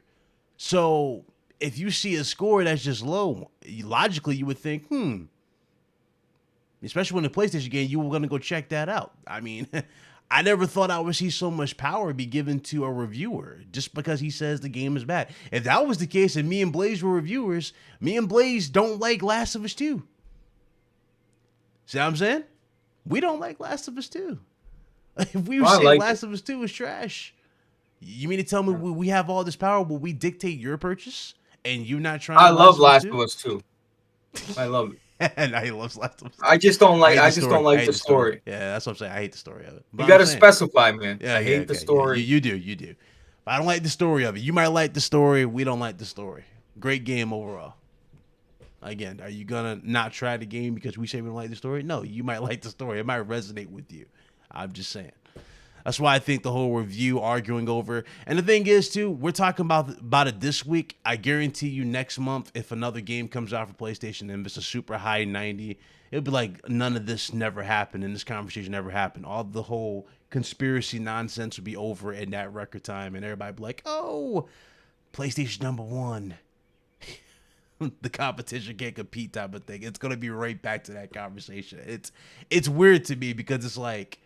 So if you see a score that's just low, logically you would think, especially when the PlayStation game, you were gonna go check that out. I mean, I never thought I would see so much power be given to a reviewer just because he says the game is bad. If that was the case and me and Blaze were reviewers, me and Blaze don't like Last of Us 2. See what I'm saying? We don't like Last of Us 2. If we Well, I say like Last of Us 2 is trash, you mean to tell me we have all this power? Will we dictate your purchase and you not trying? I love Last of Us 2. I love it. And he loves Last of Us. I just don't like. hate I the just story. don't like I hate the story. Yeah, that's what I'm saying. I hate the story of it. You But got I'm to saying- specify, man. Yeah, I hate the okay. story. You do. But I don't like the story of it. You might like the story. We don't like the story. Great game overall. Again, are you gonna not try the game because we say we don't like the story? No, you might like the story. It might resonate with you. I'm just saying. That's why I think the whole review arguing over. And the thing is, too, we're talking about it this week. I guarantee you next month, if another game comes out for PlayStation and it's a super high 90, it'll be like none of this never happened and this conversation never happened. All the whole conspiracy nonsense would be over in that record time. And everybody be like, oh, PlayStation #1. The competition can't compete type of thing. It's going to be right back to that conversation. It's weird to me because it's like,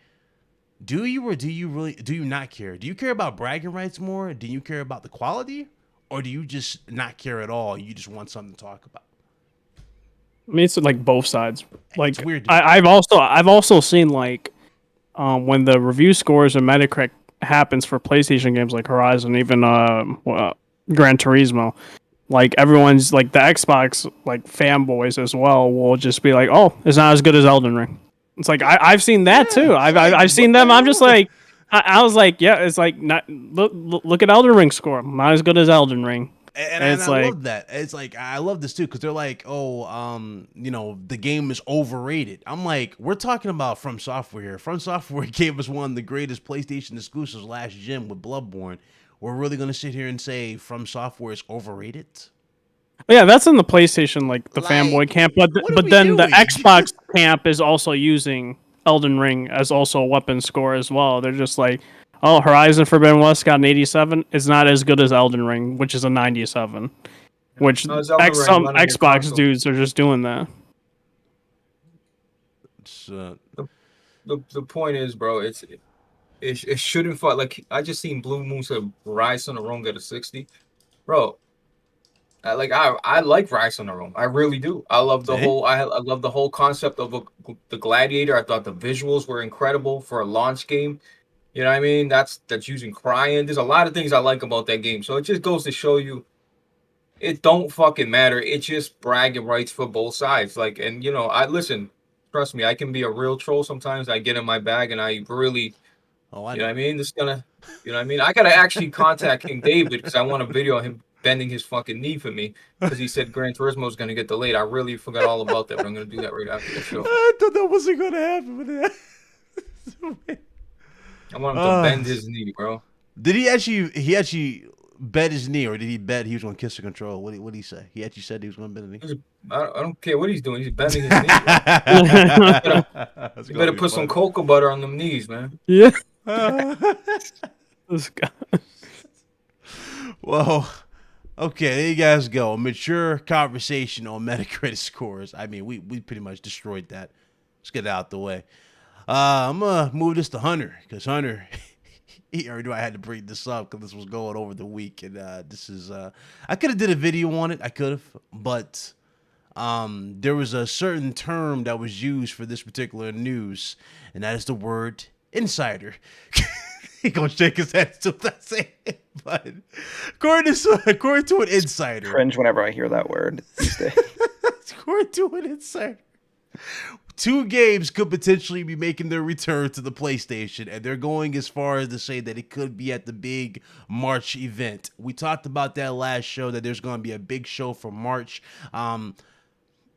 do you or do you not care? Do you care about bragging rights more? Do you care about the quality? Or do you just not care at all? You just want something to talk about? I mean, it's like both sides. Like, It's weird. I've also seen like when the review scores and Metacritic happens for PlayStation games like Horizon, even Gran Turismo. Like everyone's like the Xbox like fanboys as well will just be like, oh, it's not as good as Elden Ring. It's like I've seen that too. I've seen them. I'm just like I was like, yeah, it's like not look at Elden Ring score, not as good as Elden Ring. And it's I like, love that. It's like I love this too because they're like, oh, the game is overrated. I'm like, we're talking about From Software here. From Software gave us one of the greatest PlayStation exclusives last gen with Bloodborne. We're really gonna sit here and say From Software is overrated? yeah, that's in the PlayStation like the fanboy camp, but what are we then the doing? Xbox camp is also using Elden Ring as also a weapon score as well. They're just like, oh, Horizon Forbidden West got an 87. It's not as good as Elden Ring, which is a 97. Which No, it's Elden Ring some running your Xbox console. dudes are just doing that. It's, The point is, bro, it shouldn't fall. Like I just seen Blue Moon say Rise on the Room get a 60, bro. I like Rise on the Room. I really do. I love the See? whole. I love the whole concept of the Gladiator. I thought the visuals were incredible for a launch game. You know what I mean? That's using crying. There's a lot of things I like about that game. So it just goes to show you, it don't fucking matter. It's just bragging rights for both sides. Like, and I listen. Trust me, I can be a real troll sometimes. I get in my bag and I really, oh, I you know know. what I mean? You know what I mean? I gotta actually contact King David because I want a video of him bending his fucking knee for me because he said Gran Turismo is gonna get delayed. I really forgot all about that, but I'm gonna do that right after the show. I thought that wasn't gonna happen. I want him to bend his knee, bro. Did he actually bet his knee, or did he bet he was gonna kiss the control? What did he say? He actually said he was gonna bend the knee. I don't care what he's doing. He's bending his knee. Bro. You better put some cocoa butter on them knees, man. Yeah. This guy. Well, okay, there you guys go. A mature conversation on Metacritic scores. I mean, we pretty much destroyed that. Let's get it out the way. I'm gonna move this to Hunter because Hunter, he already knew I had to bring this up because this was going over the week, and this is I could have did a video on it. I could have, but there was a certain term that was used for this particular news, and that is the word insider. He gonna shake his head still not saying it, but according to an insider, Cringe whenever I hear that word these days. according to an insider, 2 games could potentially be making their return to the PlayStation, and they're going as far as to say that it could be at the big March event. We talked about that last show, that there's going to be a big show for March.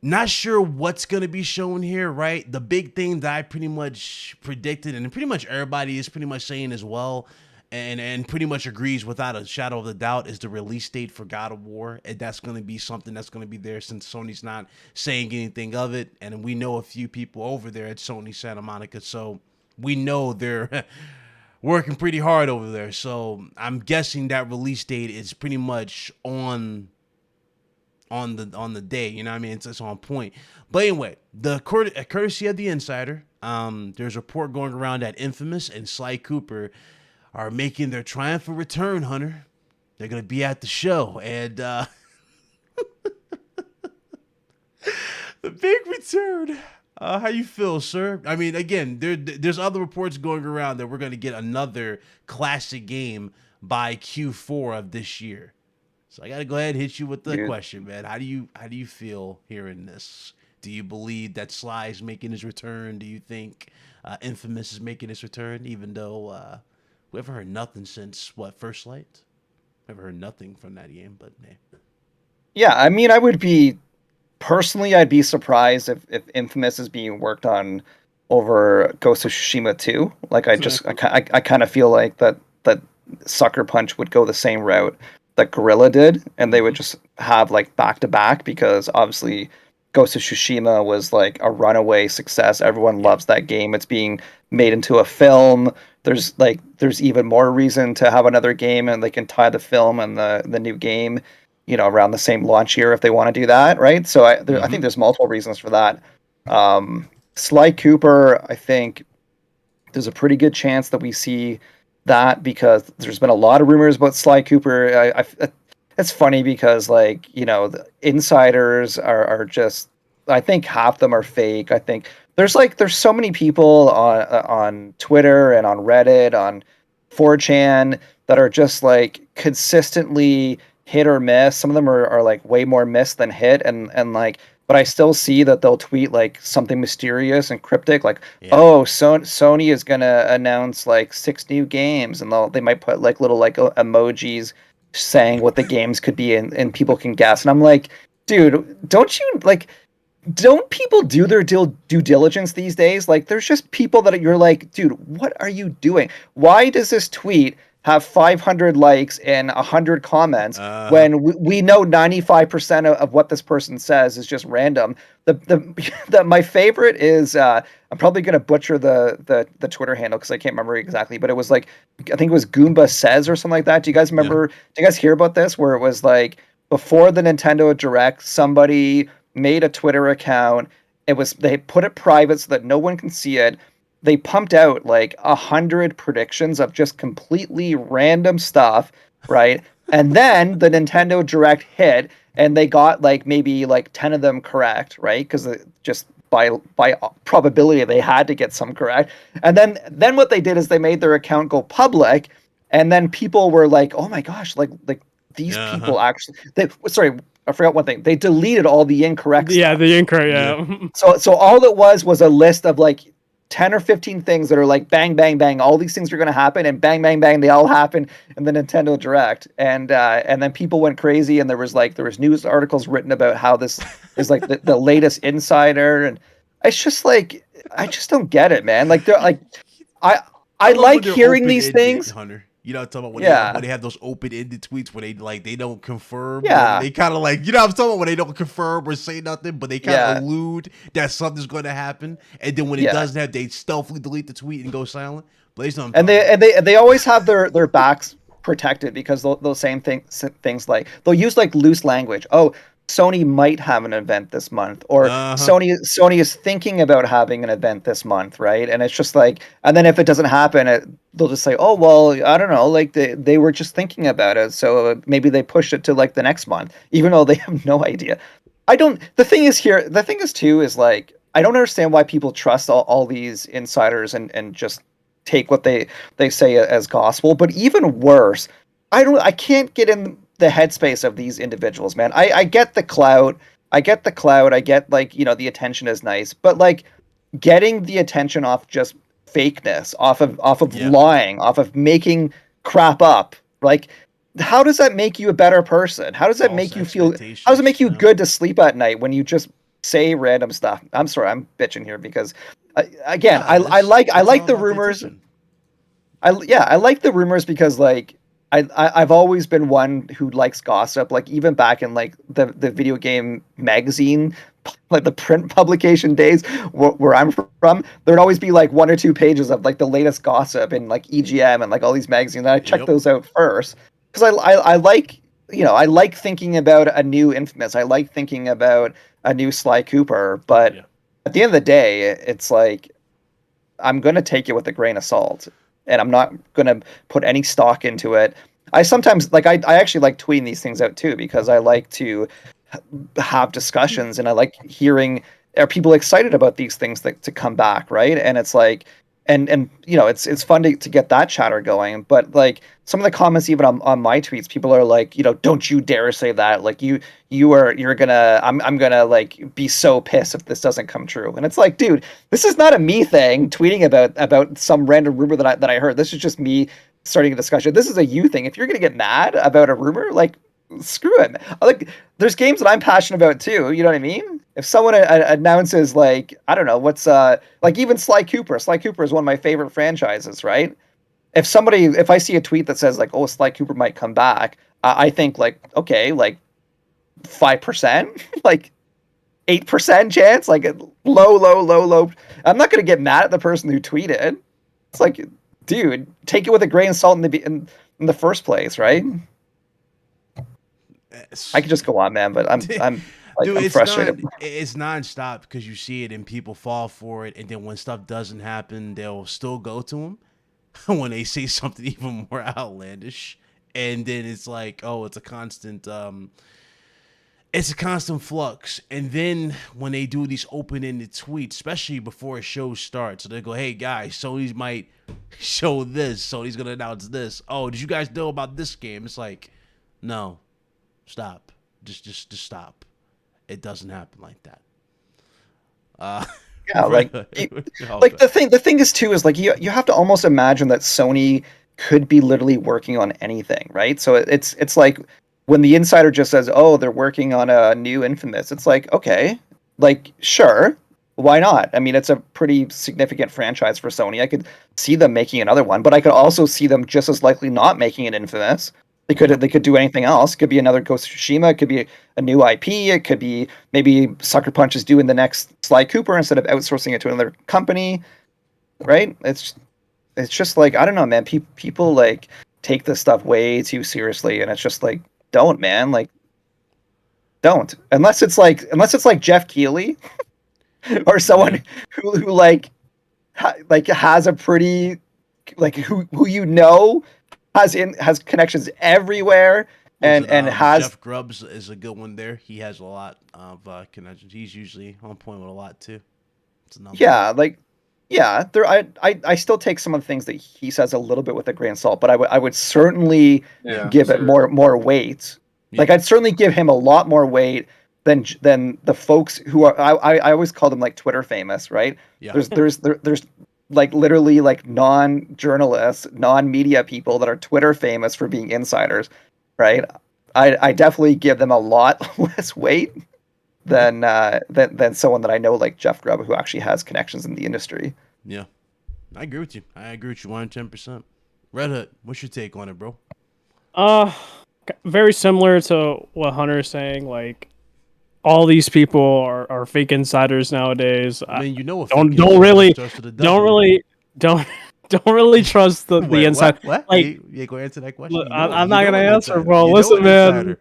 Not sure what's going to be shown here, right? The big thing that I pretty much predicted, and pretty much everybody is pretty much saying as well, and pretty much agrees without a shadow of a doubt, is the release date for God of War. And that's going to be something that's going to be there, since Sony's not saying anything of it. And we know a few people over there at Sony Santa Monica, so we know they're working pretty hard over there. So I'm guessing that release date is pretty much on the day, you know what I mean? It's on point. But anyway, courtesy of the insider, there's a report going around that Infamous and Sly Cooper are making their triumphant return, Hunter. They're gonna be at the show, and the big return. How you feel, sir? I mean, again, there's other reports going around that we're gonna get another classic game by Q4 of this year. So I gotta go ahead and hit you with the question, man. How do you feel hearing this? Do you believe that Sly is making his return? Do you think Infamous is making his return? Even though we haven't heard nothing since First Light. Never heard nothing from that game, but man. Yeah, I mean, I'd be surprised if Infamous is being worked on over Ghost of Tsushima 2. Like, I kind of feel like that Sucker Punch would go the same route that Guerrilla did, and they would just have like back to back, because obviously Ghost of Tsushima was like a runaway success. Everyone loves that game. It's being made into a film. There's even more reason to have another game, and they can tie the film and the new game, around the same launch year if they want to do that, right? So I think there's multiple reasons for that. Sly Cooper, I think there's a pretty good chance that we see that, because there's been a lot of rumors about Sly Cooper. It's funny because the insiders are just, I think half of them are fake. I think there's so many people on Twitter and on Reddit, on 4chan, that are just like consistently hit or miss. Some of them are like way more miss than hit, and but I still see that they'll tweet like something mysterious and cryptic, like, oh, Sony is gonna announce like 6 new games, and they might put like little like emojis saying what the games could be, and people can guess. And I'm like, dude, don't people do their due diligence these days? Like, there's just people that you're like, dude, what are you doing? Why does this tweet have 500 likes and 100 comments when we know 95% of what this person says is just random? My favorite is, I'm probably going to butcher the Twitter handle because I can't remember exactly, but it was like, I think it was Goomba Says or something like that. Do you guys remember? Yeah. Do you guys hear about this? Where it was like, before the Nintendo Direct, somebody made a Twitter account. They put it private so that no one can see it. They pumped out like 100 predictions of just completely random stuff, right? And then the Nintendo Direct hit, and they got like maybe like 10 of them correct, right? Because just by probability they had to get some correct. And then what they did is they made their account go public, and then people were like, "Oh my gosh, like these people actually." I forgot one thing. They deleted all the incorrect stuff. Yeah, the incorrect. Yeah. So all it was a list of like 10 or 15 things that are like bang, bang, bang. All these things are going to happen, and bang, bang, bang. They all happen in the Nintendo Direct, and then people went crazy, and there was news articles written about how this is like the latest insider, and it's just like, I just don't get it, man. Like they're like, I like hearing these things. Hunter. You know what I'm talking about? When they have those open-ended tweets where they don't confirm. Yeah. They kind of like, you know what I'm talking about, when they don't confirm or say nothing, but they kind of allude that something's going to happen. And then when it doesn't happen, they stealthily delete the tweet and go silent. But they always have their backs protected, because those same things like, they'll use like loose language. Oh, Sony might have an event this month, or Sony is thinking about having an event this month, right? And it's just like, and then if it doesn't happen, they'll just say, oh, well, I don't know, like they were just thinking about it, so maybe they pushed it to like the next month, even though they have no idea. I don't. The thing is too is like I don't understand why people trust all these insiders and just take what they say as gospel. But even worse, I can't get in the headspace of these individuals, man. I get the clout. I get like, the attention is nice, but like getting the attention off just fakeness, off of lying, off of making crap up. Like, how does that make you a better person? How does that make you feel? How does it make you good to sleep at night when you just say random stuff? I'm sorry, I'm bitching here because, I like the rumors. I like the rumors because like I've always been one who likes gossip. Like even back in like the video game magazine, like the print publication days where I'm from, there'd always be like 1 or 2 pages of like the latest gossip in like EGM and like all these magazines. And I check those out first because I like, I like thinking about a new Infamous. I like thinking about a new Sly Cooper. But at the end of the day, it's like I'm gonna take it with a grain of salt. And I'm not going to put any stock into it. I sometimes, like, I actually like tweeting these things out, too, because I like to have discussions, and I like hearing, are people excited about these things to come back, right? And it's like, and it's fun to get that chatter going. But, like, some of the comments even on my tweets, people are like, don't you dare say that. Like, I'm gonna, like, be so pissed if this doesn't come true. And it's like, dude, this is not a me thing, tweeting about some random rumor that I heard. This is just me starting a discussion. This is a you thing. If you're gonna get mad about a rumor, like, screw it. Like, there's games that I'm passionate about too. You know what I mean? If someone announces, like, I don't know, what's like even Sly Cooper. Sly Cooper is one of my favorite franchises, right? If I see a tweet that says like, oh, Sly Cooper might come back, I think like, okay, like 5%, like 8% chance, like low. I'm not gonna get mad at the person who tweeted. It's like, dude, take it with a grain of salt in the first place, right? I could just go on, man, but I'm dude, I'm frustrated. It's nonstop because you see it and people fall for it, and then when stuff doesn't happen, they'll still go to them when they say something even more outlandish, and then it's like, oh, it's a constant flux. And then when they do these open-ended tweets, especially before a show starts, so they go, hey guys, Sony's might show this, Sony's gonna announce this. Oh, did you guys know about this game? It's like, no, stop, just stop. It doesn't happen like that. Like the thing is too is like you have to almost imagine that Sony could be literally working on anything, right? So it's like when the insider just says, "Oh, they're working on a new Infamous," it's like, okay, like sure, why not? I mean, it's a pretty significant franchise for Sony. I could see them making another one, but I could also see them just as likely not making an Infamous. They could do anything else. It could be another Ghost of Tsushima. It could be a new IP. It could be maybe Sucker Punch is doing the next Sly Cooper instead of outsourcing it to another company, right? It's just like, I don't know, man. People like take this stuff way too seriously, and it's just like, don't, man, like, don't. Unless it's like Jeff Keighley or someone who like has a pretty like who has connections everywhere and has Jeff Grubbs is a good one there. He has a lot of connections. He's usually on point with a lot too. I still take some of the things that he says a little bit with a grain of salt, but I would certainly give it more weight. Yeah. Like I'd certainly give him a lot more weight than the folks who are I always call them like Twitter famous, right? Yeah. There's like literally like non-journalists, non-media people that are Twitter famous for being insiders, right? I definitely give them a lot less weight than someone that I know like Jeff Grubb, who actually has connections in the industry. Yeah, I agree with you. 110%. Red Hood, what's your take on it, bro? Very similar to what Hunter's saying. Like, all these people are fake insiders nowadays. I mean, don't really trust the inside. What? Like, you go answer that question. Look, I'm not gonna answer, bro. Listen, man.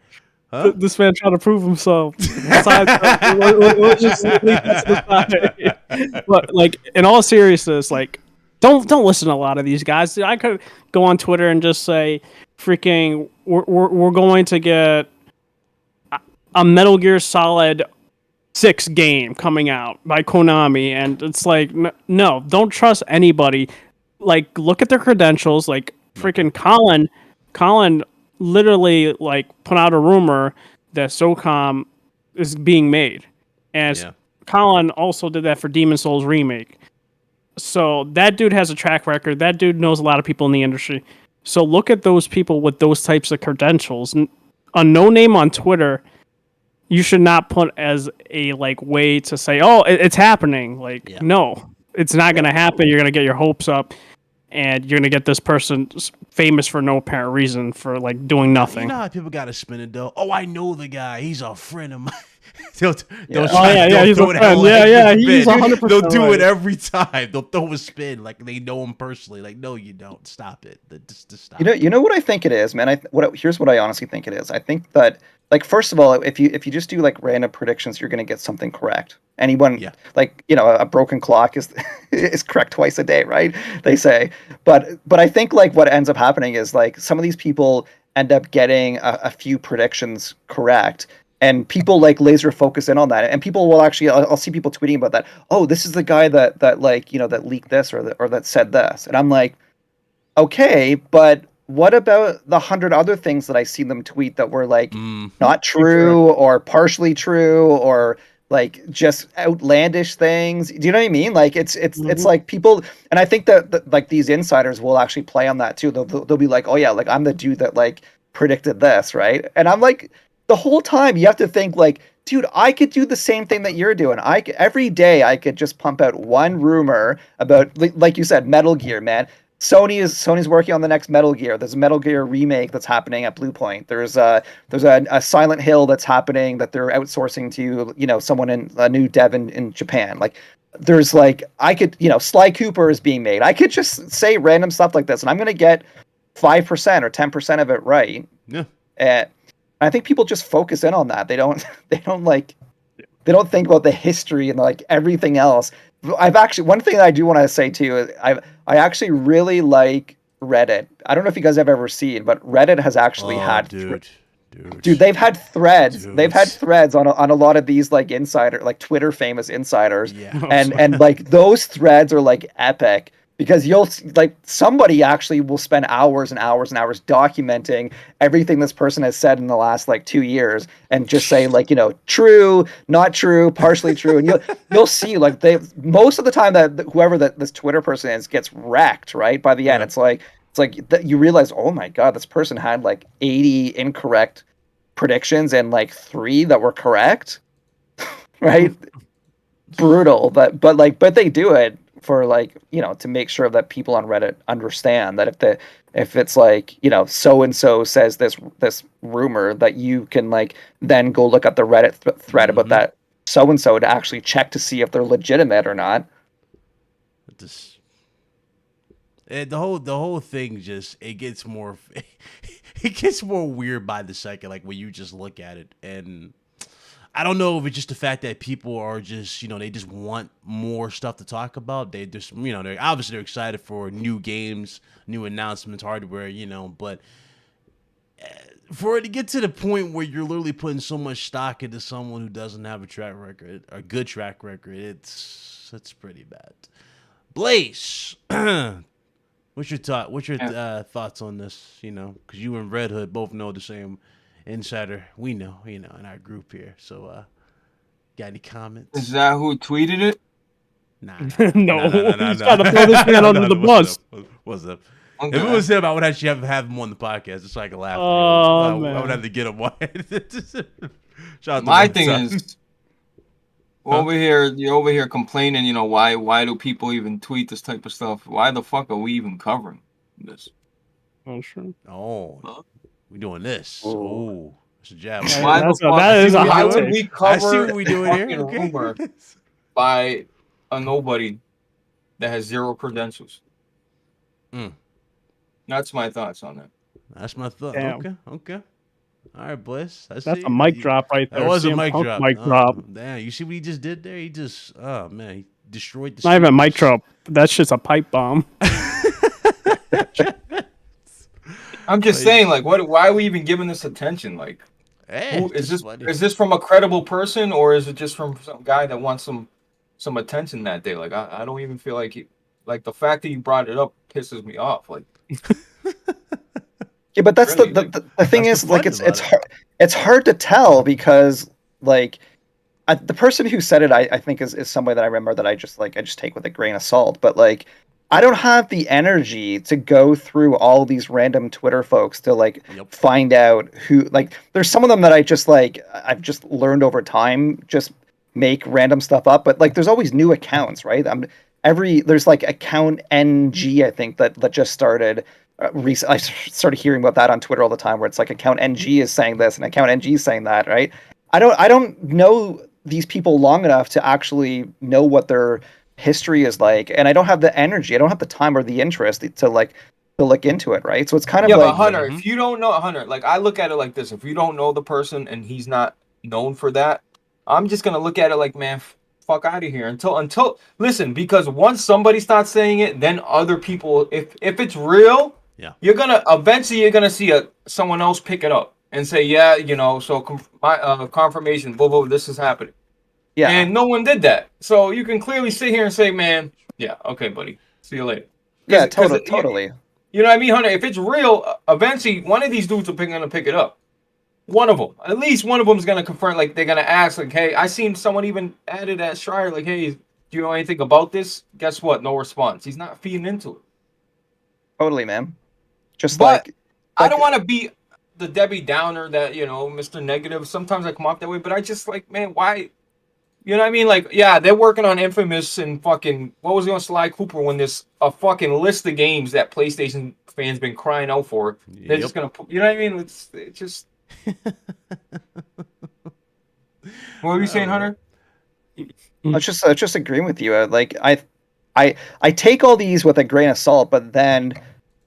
Huh? This man trying to prove himself. We'll just leave that to the side. But like, in all seriousness, like, don't listen to a lot of these guys. I could go on Twitter and just say, "Freaking, we're going to get a Metal Gear Solid 6 game coming out by Konami, and it's like, no, don't trust anybody. Like, look at their credentials. Like, freaking Colin literally like put out a rumor that SOCOM is being made, and Colin also did that for Demon Souls remake. So that dude has a track record. That dude knows a lot of people in the industry. So look at those people with those types of credentials. A no name on Twitter, you should not put as a like way to say, oh, it's happening. Like, no, it's not going to happen. You're going to get your hopes up, and you're going to get this person famous for no apparent reason for like doing nothing. You know how people got to spin it though? Oh, I know the guy. He's a friend of mine. He's a friend. Yeah, he's 100%. They'll do it every time. They'll throw a spin like they know him personally. Like, no, you don't. Stop it. Just stop. You know what I think it is, man. Here's what I honestly think it is. I think that, like, first of all, if you just do like random predictions, you're gonna get something correct. Anyone, like, you know, a broken clock is is correct twice a day, right? They say. But I think like what ends up happening is like some of these people end up getting a few predictions correct. And people like laser focus in on that, and people will actually. I'll see people tweeting about that. Oh, this is the guy that like, you know, that leaked this or that said this, and I'm like, okay, but what about the 100 other things that I see them tweet that were like not true or partially true or like just outlandish things? Do you know what I mean? Like it's like people, and I think that like these insiders will actually play on that too. They'll be like, oh yeah, like I'm the dude that like predicted this, right? And I'm like, the whole time you have to think like, dude, I could do the same thing that you're doing. Every day I could just pump out one rumor about, like you said, Metal Gear, man. Sony's working on the next Metal Gear. There's a Metal Gear remake that's happening at Blue Point. There's a Silent Hill that's happening that they're outsourcing to, you know, someone in a new dev in Japan. Like, there's like, I could, you know, Sly Cooper is being made. I could just say random stuff like this, and I'm gonna get 5% or 10% of it right. Yeah. And I think people just focus in on that. They don't think about the history and like everything else. One thing that I do want to say too is I actually really like Reddit. I don't know if you guys have ever seen, but Reddit has actually had dude, they've had threads. They've had threads on a lot of these like insider, like Twitter famous insiders. Yeah. And like those threads are like epic. Because you'll like somebody actually will spend hours and hours and hours documenting everything this person has said in the last like 2 years and just say like, you know, true, not true, partially true, and you'll see like most of the time that whoever this Twitter person is gets wrecked, right? By the end, it's like you realize, oh my god, this person had like 80 incorrect predictions and like 3 that were correct, right? Brutal, but they do it for like, you know, to make sure that people on Reddit understand that if it's like, you know, so and so says this rumor, that you can like then go look at the Reddit thread about that so and so to actually check to see if they're legitimate or not. The whole thing just it gets more weird by the second, like when you just look at it. And I don't know if it's just the fact that people are just, you know, they just want more stuff to talk about. They just, you know, they're excited for new games, new announcements, hardware, you know, but for it to get to the point where you're literally putting so much stock into someone who doesn't have a track record, a good track record, it's pretty bad. Blaze, what's your thoughts on this? You know, because you and Red Hood both know the same insider, we know, you know, in our group here. So, got any comments? Is that who tweeted it? Nah. No. He's trying to throw this man under the bus. What's up? Okay. If it was him, I would actually have him on the podcast just so I could laugh. Man. I would have to get him. My thing is, you're over here complaining. You know, why do people even tweet this type of stuff? Why the fuck are we even covering this? Oh, sure. Oh. Huh? We doing this. Oh, it's a jab. Why would we cover I see what we doing here. Okay. Rumor by a nobody that has 0 credentials? That's my thoughts on that. That's my thought. Damn. Okay. All right, Bliss. That's a mic drop right there. That was a CM mic Punk drop. Mic drop. Damn, you see what he just did there? He just, oh man, he destroyed the. Not even a mic drop. That shit's a pipe bomb. I'm just saying, like, why are we even giving this attention? Like, Hey, Who is just this? funny. Is this from a credible person, or is it just from some guy that wants some attention that day? Like I don't even feel like the fact that you brought it up pisses me off. Like Yeah, but that's really, like the thing That's the is, like, fun about it. it's hard to tell because, like, the person who said it, I think is somebody that I remember that I just take with a grain of salt. But like, I don't have the energy to go through all these random Twitter folks to like Yep. find out who. Like, there's some of them that I've just learned over time, just make random stuff up. But like, there's always new accounts, right? There's like account NG, I think that just started. I started hearing about that on Twitter all the time, where it's like account NG is saying this and account NG is saying that, right? I don't know these people long enough to actually know what their history is like, and I don't have the energy, I don't have the time or the interest to look into it, right? So it's kind of yeah, but like, Hunter, if you don't know Hunter, like I look at it like this: if you don't know the person and he's not known for that, I'm just gonna look at it like, man, fuck out of here until listen, because once somebody starts saying it, then other people, if it's real, Yeah. you're gonna see someone else pick it up and say, yeah, you know, so my confirmation, blah, blah, this is happening. yeah, And no one did that. So you can clearly sit here and say, man, yeah, okay, buddy. See you later. yeah, Because totally. you know what I mean, Hunter? If it's real, eventually one of these dudes are gonna pick it up. One of them. At least one of them is gonna confirm, like they're gonna ask, like, hey, I seen someone even added at Schreier, like, hey, do you know anything about this? Guess what? No response. He's not feeding into it. Totally, man. Just But I like don't want to be the Debbie Downer that, you know, Mr. Negative. Sometimes I come off that way, but I just like, man, why? You know what I mean? Like, yeah, they're working on Infamous and fucking, what was it on Sly Cooper when there's a fucking list of games that PlayStation fans been crying out for. They're just going to put, you know what I mean? It's just. What were you saying, Hunter? I was just agreeing with you. I take all these with a grain of salt, but then,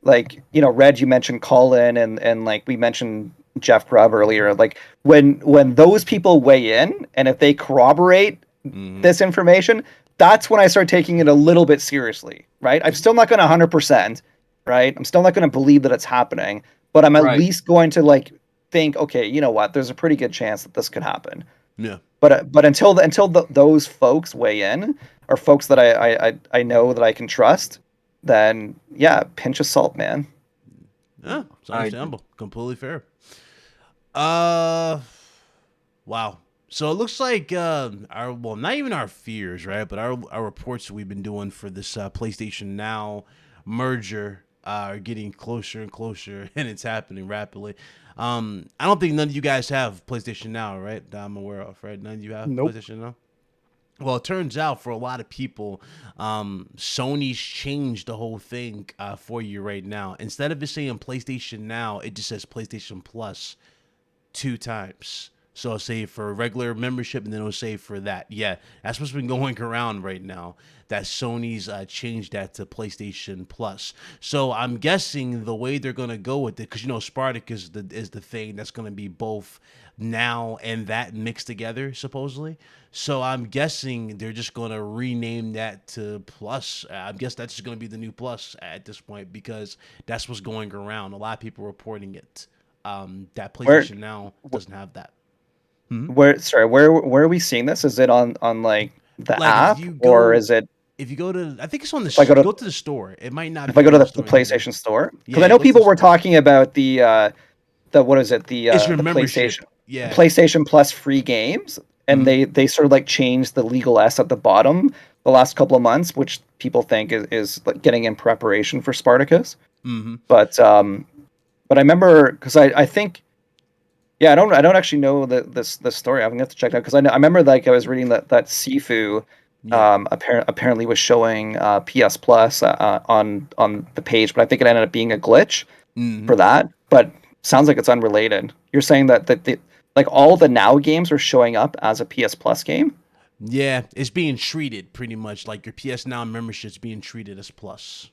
like, you know, Red, you mentioned Colin, and like we mentioned Jeff Grubb earlier. Like, when those people weigh in, and if they corroborate this information, that's when I start taking it a little bit seriously, right? I'm still not going to 100%, right? I'm still not going to believe that it's happening, but I'm at Right. least going to like think, okay, you know what? There's a pretty good chance that this could happen. Yeah. But until those folks weigh in, or folks that I know that I can trust, then yeah, pinch of salt, man. Yeah, it's understandable. Completely fair. Wow. So it looks like not even our fears, right? But our reports that we've been doing for this PlayStation Now merger are getting closer and closer, and it's happening rapidly. I don't think none of you guys have PlayStation Now, right? That I'm aware of, right? None of you have Nope. PlayStation Now. Well, it turns out for a lot of people, Sony's changed the whole thing for you right now. Instead of it saying PlayStation Now, it just says PlayStation Plus 2 times. So I'll say for regular membership, and then it'll say for that. Yeah, that's what's been going around right now. That Sony's changed that to PlayStation Plus. So I'm guessing the way they're gonna go with it, because you know Spartacus is the thing that's gonna be both now and that mixed together supposedly. So I'm guessing they're just gonna rename that to Plus. I guess that's just gonna be the new Plus at this point, because that's what's going around. A lot of people reporting it. That PlayStation Now doesn't have that. Where are we seeing this? Is it on like the Like app, if you or go, is it if you go to, I think it's on the. if I go to Go to the store. It might not if be I go on to the the store. PlayStation Store? Because Yeah, I know go to people the were store. talking about the what is it, It's your the membership. PlayStation Yeah. PlayStation Plus free games, and they sort of like changed the legal S at the bottom the last couple of months, which people think is like getting in preparation for Spartacus. Mm-hmm. But I remember, because I think, yeah, I don't actually know this story. I'm gonna have to check it out, because I remember, like, I was reading that Sifu Yeah. apparently was showing PS Plus on the page, but I think it ended up being a glitch Mm-hmm. for that. But sounds like it's unrelated. You're saying that like all the Now games are showing up as a PS Plus game? Yeah, it's being treated pretty much like your PS Now membership's being treated as Plus,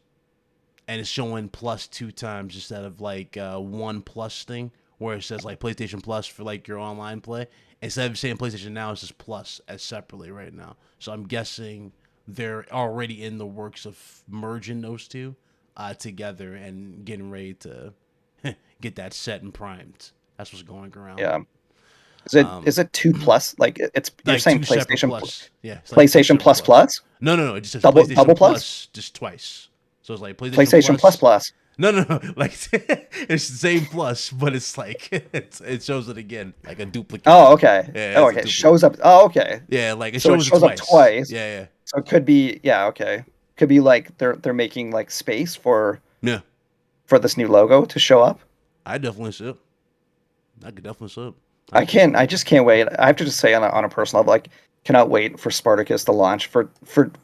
and it's showing Plus 2 times instead of like one Plus thing where it says like PlayStation Plus for like your online play. Instead of saying PlayStation Now, it's just Plus as separately right now. So I'm guessing they're already in the works of merging those two together and getting ready to get that set and primed. That's what's going around. Yeah. Is it 2 plus? Like it's you're Like saying 2 separate PlayStation plus. Yeah, it's like 2 PlayStation separate Plus Plus? No. It just says Double PlayStation plus? Plus just twice. So it's like PlayStation Plus Plus. No. Like it's the same plus, but it's like it shows it again, like a duplicate. Oh, okay. Yeah, Oh, it's a okay. It duplicate. shows up. Oh, okay. Yeah, like it So it shows, shows up twice. Yeah. So it could be, yeah, okay. Could be like they're making like space for Yeah. this new logo to show up. I definitely sip. I could definitely sip. I just can't wait. I have to just say on a personal level, like cannot wait for Spartacus to launch for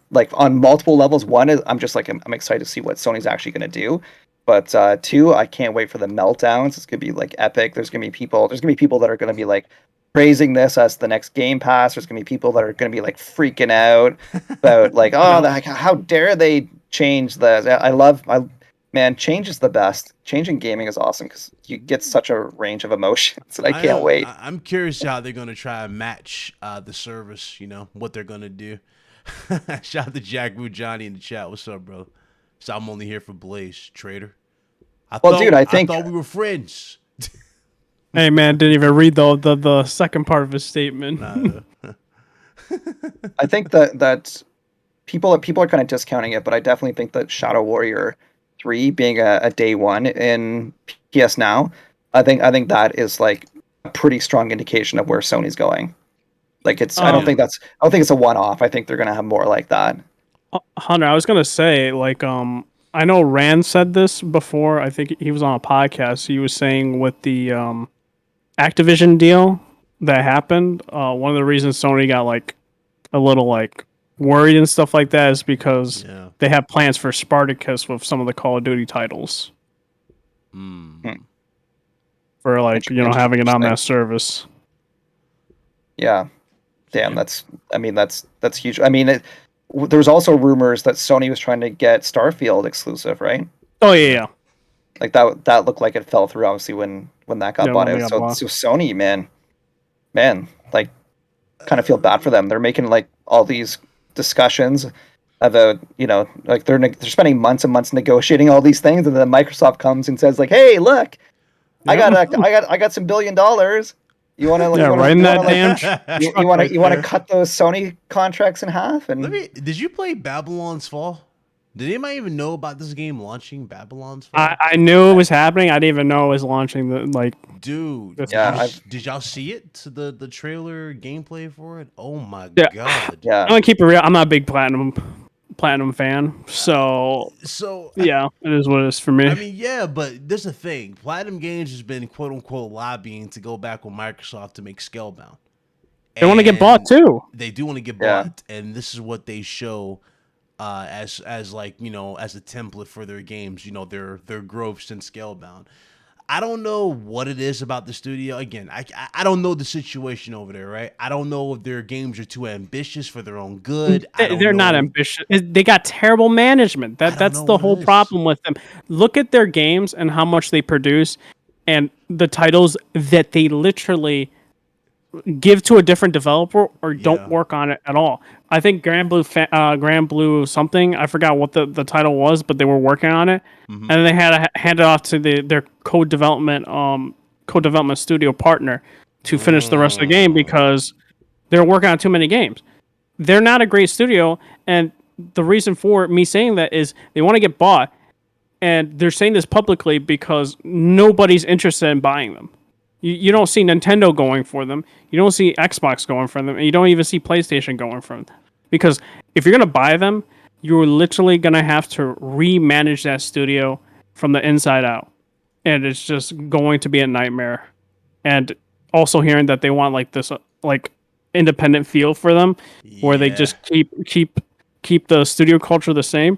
like on multiple levels. One is I'm just like I'm excited to see what Sony's actually going to do. But two, I can't wait for the meltdowns. It's gonna be like epic. There's gonna be people that are gonna be like praising this as the next Game Pass. There's gonna be people that are gonna be like freaking out about like, oh, how dare they change the? Man, change is the best. Changing gaming is awesome because you get such a range of emotions, and I can't wait. I'm curious how they're gonna try and match the service. You know what they're gonna do. Shout out to Jack Wu Johnny in the chat. What's up, bro? So I'm only here for Blaze, traitor. I thought we were friends. Hey man, didn't even read the second part of his statement. I think that people are kind of discounting it, but I definitely think that Shadow Warrior 3 being a day one in PS Now, I think that is like a pretty strong indication of where Sony's going. Like I don't think it's a one-off. I think they're gonna have more like that. Hunter, I was gonna say, like, I know Rand said this before. I think he was on a podcast. He was saying with the Activision deal that happened, one of the reasons Sony got like a little like worried and stuff like that is because they have plans for Spartacus with some of the Call of Duty titles. For like, having it on that service. Yeah. Damn, that's huge. I mean, there was also rumors that Sony was trying to get Starfield exclusive, right? Oh yeah. Like that looked like it fell through obviously when that got bought out. So Sony, man, like kind of feel bad for them. They're making like all these discussions about, like they're spending months and months negotiating all these things, and then Microsoft comes and says like, "Hey, look, I got some $1 billion. You want to cut those Sony contracts in half?" And did you play Babylon's Fall? Did anybody even know about this game launching? Babylon's Fall? I knew it was happening. I didn't even know it was launching. Dude, did y'all see it? The trailer gameplay for it? Oh my god! Yeah, I'm gonna keep it real. I'm not a big platinum fan, so yeah, it is what it is for me. I mean, yeah, but there's a thing. Platinum Games has been quote unquote lobbying to go back with Microsoft to make Scalebound. They want to get bought too. They do want to get bought, and this is what they show as like as a template for their games. Their growth since Scalebound. I don't know what it is about the studio. Again, I don't know the situation over there, right? I don't know if their games are too ambitious for their own good. They're not ambitious. They got terrible management. That's the whole problem with them. Look at their games and how much they produce, and the titles that they literally give to a different developer or don't work on it at all. I think Grand Blue something, I forgot what the title was, but they were working on it, and they had to hand it off to their co-development studio partner to finish the rest of the game because they're working on too many games. They're not a great studio, and the reason for me saying that is they want to get bought, and they're saying this publicly because nobody's interested in buying them. You don't see Nintendo going for them. You don't see Xbox going for them. And you don't even see PlayStation going for them. Because if you're going to buy them, you're literally going to have to remanage that studio from the inside out. And it's just going to be a nightmare. And also hearing that they want like this like independent feel for them, where they just keep the studio culture the same.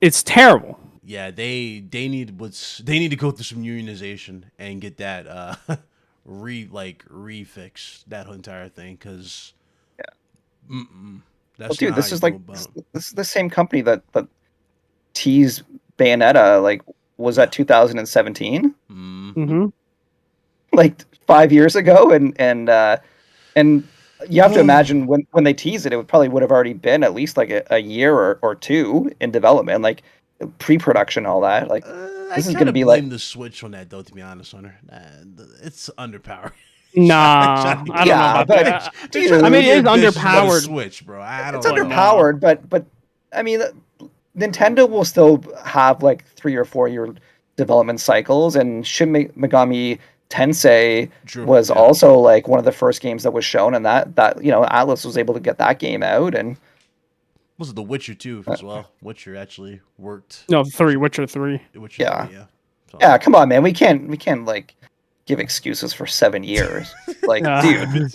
It's terrible. Yeah, they need to go through some unionization and get that refix that whole entire thing, because dude, this is the same company that teased Bayonetta like was that 2017, like 5 years ago, and you have to imagine when they teased it, it would have already been at least like a year or two in development, like pre-production, all that. Like this is going to be like the Switch on that, though. To be honest, Hunter, it's underpowered. Nah, I don't know Yeah, about but that. dude, I mean, it is Ambitious about a underpowered. Switch, bro. I it's don't know. underpowered, but I mean, Nintendo will still have like 3 or 4 year development cycles, and Shin Megami Tensei True, was yeah. also like one of the first games that was shown, and that Atlas was able to get that game out, and Was it The Witcher 2 as well? Witcher actually worked. No, Witcher 3. Witcher Yeah. 3, yeah. So, yeah, come on, man, we can't like give excuses for 7 years, like dude,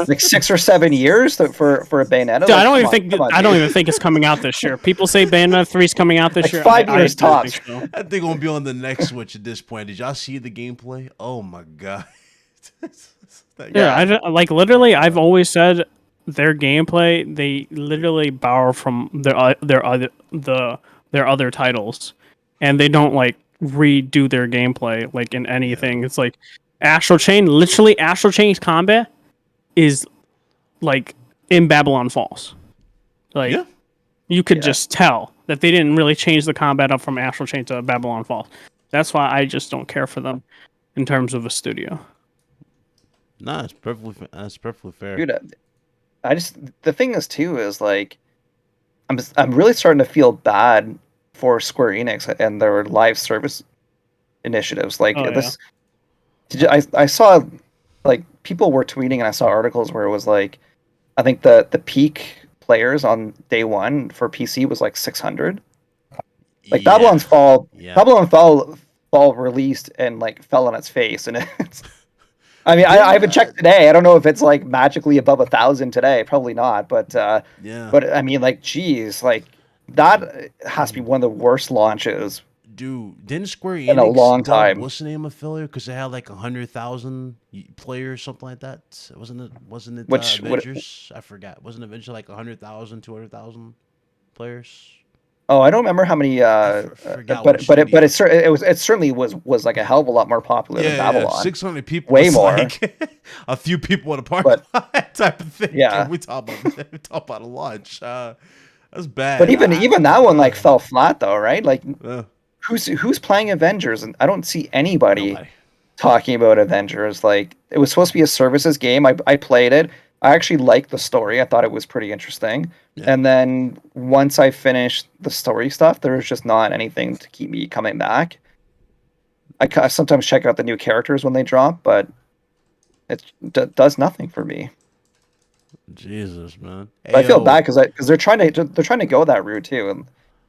like 6 or 7 years for a Bayonetta. Dude, Like, I don't even come think on, I don't dude. even think it's coming out this year. People say Bayonetta 3 is coming out this Like year. 5 years don't tops. think so. I think gonna be on the next Switch at this point. Did y'all see the gameplay? Oh my god. Yeah, like literally, I've always said their gameplay. They literally borrow from their other titles, and they don't like redo their gameplay like in anything. It's like Astral Chain. Literally, Astral Chain's combat is like in Babylon Falls. Like Yeah. you could just tell that they didn't really change the combat up from Astral Chain to Babylon Falls. That's why I just don't care for them in terms of a studio. Nah, that's perfectly fair. Dude, I just the thing is too is like I'm really starting to feel bad for Square Enix and their live service initiatives. Like Oh, this, I saw like people were tweeting, and I saw articles where it was like, I think the peak players on day one for PC was like 600. Like Yeah. Babylon Fall released and like fell on its face, and it's. I mean, I haven't checked today. I don't know if it's like magically above 1,000 today. Probably not, but Yeah. But I mean, like, geez, like that has to be one of the worst launches. Dude, didn't Square Enix In a long dub time. what's the name of failure? Because they had like 100,000 players, something like that. Wasn't it? Which- what- Avengers? I forgot. Wasn't Avengers like 100,000, 200,000 players? Oh, I don't remember how many. forgot But which but it studio. it certainly was like a hell of a lot more popular than Babylon. 600 people. Way is more. like a few people at a parking lot type of thing. Yeah. we talk about a launch. That's bad. But even that one like fell flat though, right? Like Uh, who's playing Avengers, and I don't see anybody nobody. talking about Avengers. Like it was supposed to be a services game. I played it. I actually liked the story. I thought it was pretty interesting. Yeah. And then once I finished the story stuff, there was just not anything to keep me coming back. I sometimes check out the new characters when they drop, but it does nothing for me. Jesus, man. But I feel Ayo. bad because they're trying to go that route too, and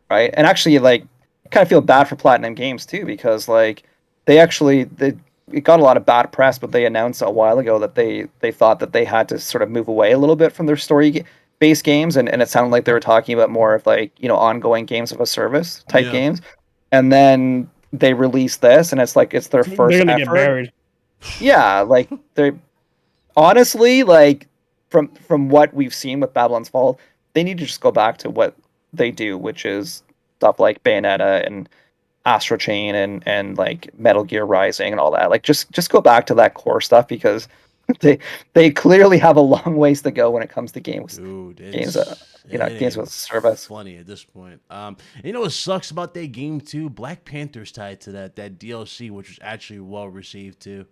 right. And actually, like, I kind of feel bad for Platinum Games too, because like it got a lot of bad press, but they announced a while ago that they thought that they had to sort of move away a little bit from their story-based games, and it sounded like they were talking about more of like, ongoing games of a service type Yeah. games. And then they released this, and it's like it's their first They're gonna effort. get buried. Yeah, like they honestly, like from what we've seen with Babylon's Fall, they need to just go back to what they do, which is stuff like Bayonetta and Astral Chain and like Metal Gear Rising and all that. Like just go back to that core stuff, because they clearly have a long ways to go when it comes to games. Dude, Games, it games ain't with service. funny at this point. You know what sucks about that game too? Black Panther's tied to that DLC, which was actually well received too.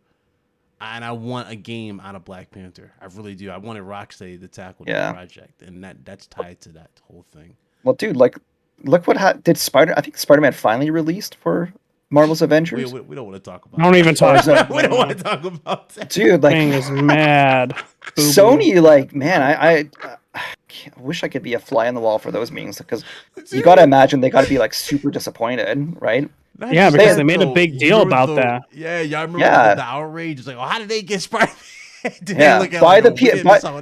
And I want a game out of Black Panther. I really do. I wanted Rocksteady to tackle that project, and that's tied to that whole thing. Well, dude, like look what did I think Spider-Man finally released for Marvel's Avengers. We don't want to talk about. Don't even talk. We don't want to talk about that. Dude, like Thing is mad. Boo-boo. Sony, like, man, I wish I could be a fly on the wall for those meetings, because you got to imagine they got to be like super disappointed, right? Not Yeah, just because that, they made a though. big deal You're about the- that. Yeah, y'all remember Yeah. the outrage? It's like, oh, how did they get Spider-Man? Yeah, by the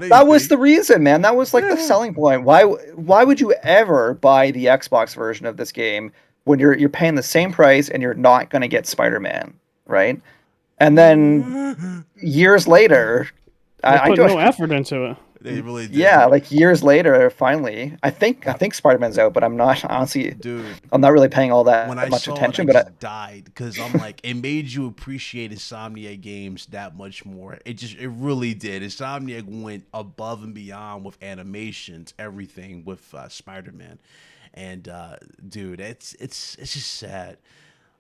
that was the reason, man. That was like the selling point. Why would you ever buy the Xbox version of this game when you're paying the same price and you're not going to get Spider-Man, right? And then years later, They I put don't. no effort into it. They really did. Yeah, like years later, finally, I think Spider-Man's out, but I'm not honestly. Dude. I'm not really paying all that When I much saw attention, it, I but just died, because I'm like, it made you appreciate Insomniac games that much more. It really did. Insomniac went above and beyond with animations, everything with Spider-Man, and dude, it's just sad.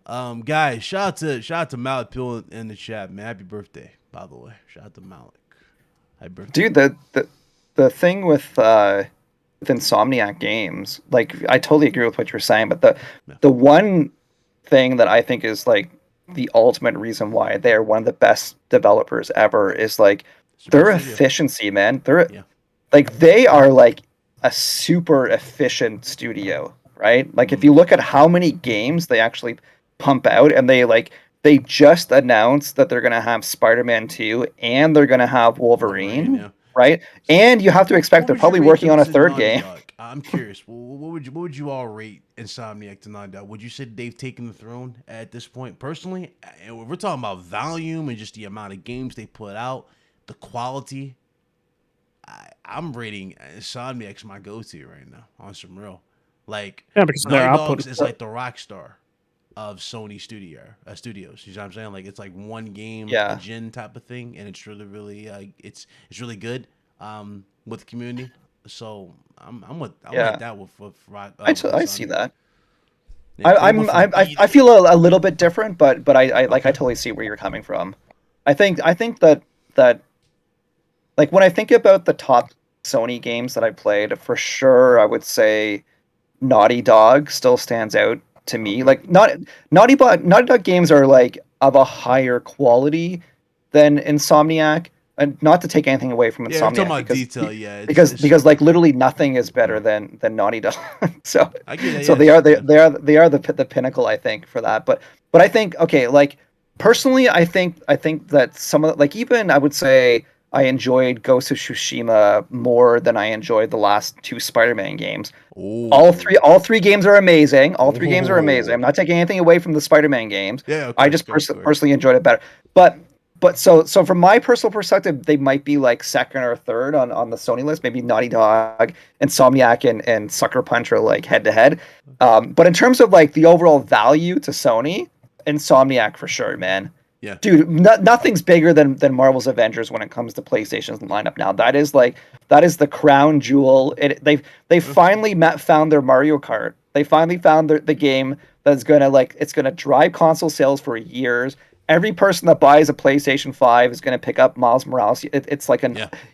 Guys, shout out to Malapil in the chat, man. Happy birthday. by the way. Shout out to Malik. Hi, birthday. Dude, the thing with Insomniac games, like I totally agree with what you're saying, but the one thing that I think is like the ultimate reason why they're one of the best developers ever is like their efficiency, man. Like they are like a super efficient studio, right? Like if you look at how many games they actually pump out, and they just announced that they're gonna have Spider-Man 2 and they're gonna have Wolverine. Right, and you have to expect they're probably working on a third game. I'm curious. What would you all rate Insomniac to Naughty Dog? Would you say they've taken the throne at this point? Personally, and we're talking about volume and just the amount of games they put out, the quality. I'm rating Insomniac's my go-to right now on some real. Like because their Naughty output Dogs is like the Rockstar of Sony studios. You know what I'm saying? Like it's like one game a gen type of thing, and it's really it's really good with the community. So I'm with that with Rock. I see that. I feel a little bit different, but I totally see where you're coming from. I think that like when I think about the top Sony games that I played, for sure I would say Naughty Dog still stands out to me. Like Naughty Dog games are like of a higher quality than Insomniac, and not to take anything away from Insomniac. Yeah, I'm talking about detail. Because like literally nothing is better than Naughty Dog. So I get it, so they are the pinnacle, I think, for that. But I think like personally, I think that some of like even I would say I enjoyed Ghost of Tsushima more than I enjoyed the last two Spider-Man games. Ooh. All three games are amazing. All three games are amazing. I'm not taking anything away from the Spider-Man games. Yeah, okay, I just personally enjoyed it better. But so from my personal perspective, they might be like second or third on the Sony list. Maybe Naughty Dog, Insomniac, and Sucker Punch are like head to head. But in terms of like the overall value to Sony, Insomniac for sure, man. Yeah, dude, nothing's bigger than Marvel's Avengers when it comes to PlayStation's lineup now. That is the crown jewel. They finally found their Mario Kart. They finally found the game that's gonna drive console sales for years. Every person that buys a PlayStation 5 is gonna pick up Miles Morales. It's like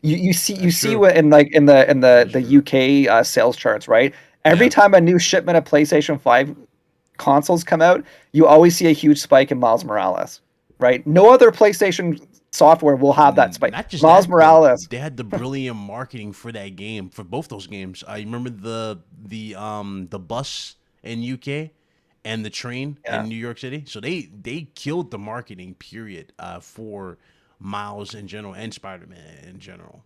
you see what in the UK sales charts, right? Every time a new shipment of PlayStation 5 consoles come out, you always see a huge spike in Miles Morales. Right, no other PlayStation software will have that spike. Not just Miles Morales. They had the brilliant marketing for that game, for both those games. I remember the bus in UK and the train in New York City. So they killed the marketing period for Miles in general and Spider-Man in general.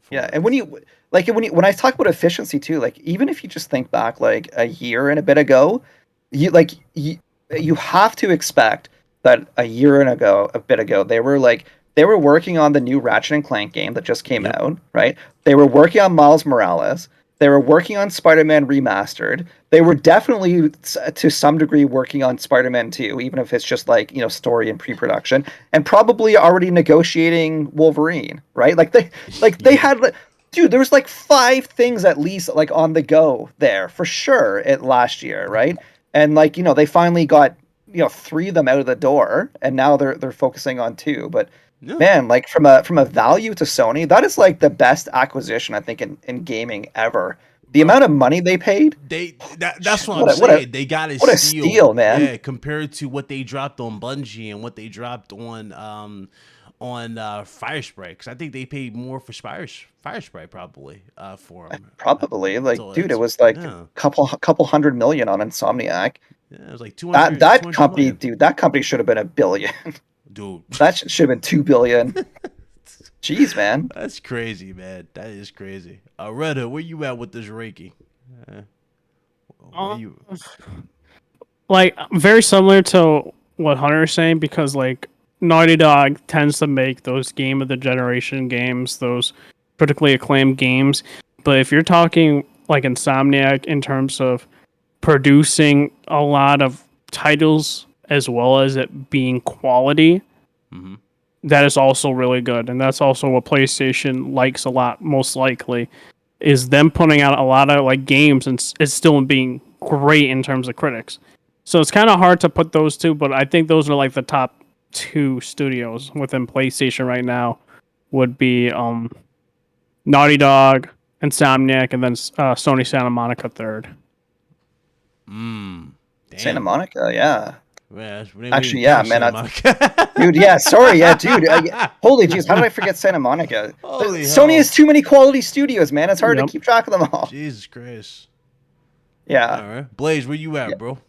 And when I talk about efficiency too, like even if you just think back like a year and a bit ago, you have to expect that a bit ago, they were working on the new Ratchet and Clank game that just came out, right? They were working on Miles Morales. They were working on Spider-Man Remastered. They were definitely, to some degree, working on Spider-Man 2, even if it's just like, story and pre-production, and probably already negotiating Wolverine, right? They had, dude, there was like 5 things at least like on the go there for sure last year, right? And they finally got 3 of them out of the door, and now they're focusing on 2. But man, like from a value to Sony, that is like the best acquisition I think in gaming ever. The amount of money they paid, that's what I'm saying. They got a steal, man. Yeah, compared to what they dropped on Bungie and what they dropped on Firespray, because I think they paid more for Firespray probably for them. Probably dude, it was like a couple $100 million on Insomniac. Yeah, it was like 200. That company, million. Dude, that company should have been $1 billion. Dude, that should have been $2 billion. Jeez, man. That's crazy, man. That is crazy. Reda, where you at with this ranking? Like very similar to what Hunter is saying, because like Naughty Dog tends to make those game of the generation games, those critically acclaimed games. But if you're talking like Insomniac in terms of producing a lot of titles as well as it being quality, that is also really good. And that's also what PlayStation likes a lot, most likely, is them putting out a lot of like games and it's still being great in terms of critics. So it's kind of hard to put those two, but I think those are like the top two studios within PlayStation right now would be Naughty Dog, Insomniac, and then Sony Santa Monica third. Damn. Santa Monica, yeah. Man, Actually, yeah, man. Dude, yeah, sorry, yeah, dude. Holy jeez, how did I forget Santa Monica? Holy Sony hell. has too many quality studios, man. It's hard to keep track of them all. Jesus Christ. Yeah. All right. Blaze, where you at, bro?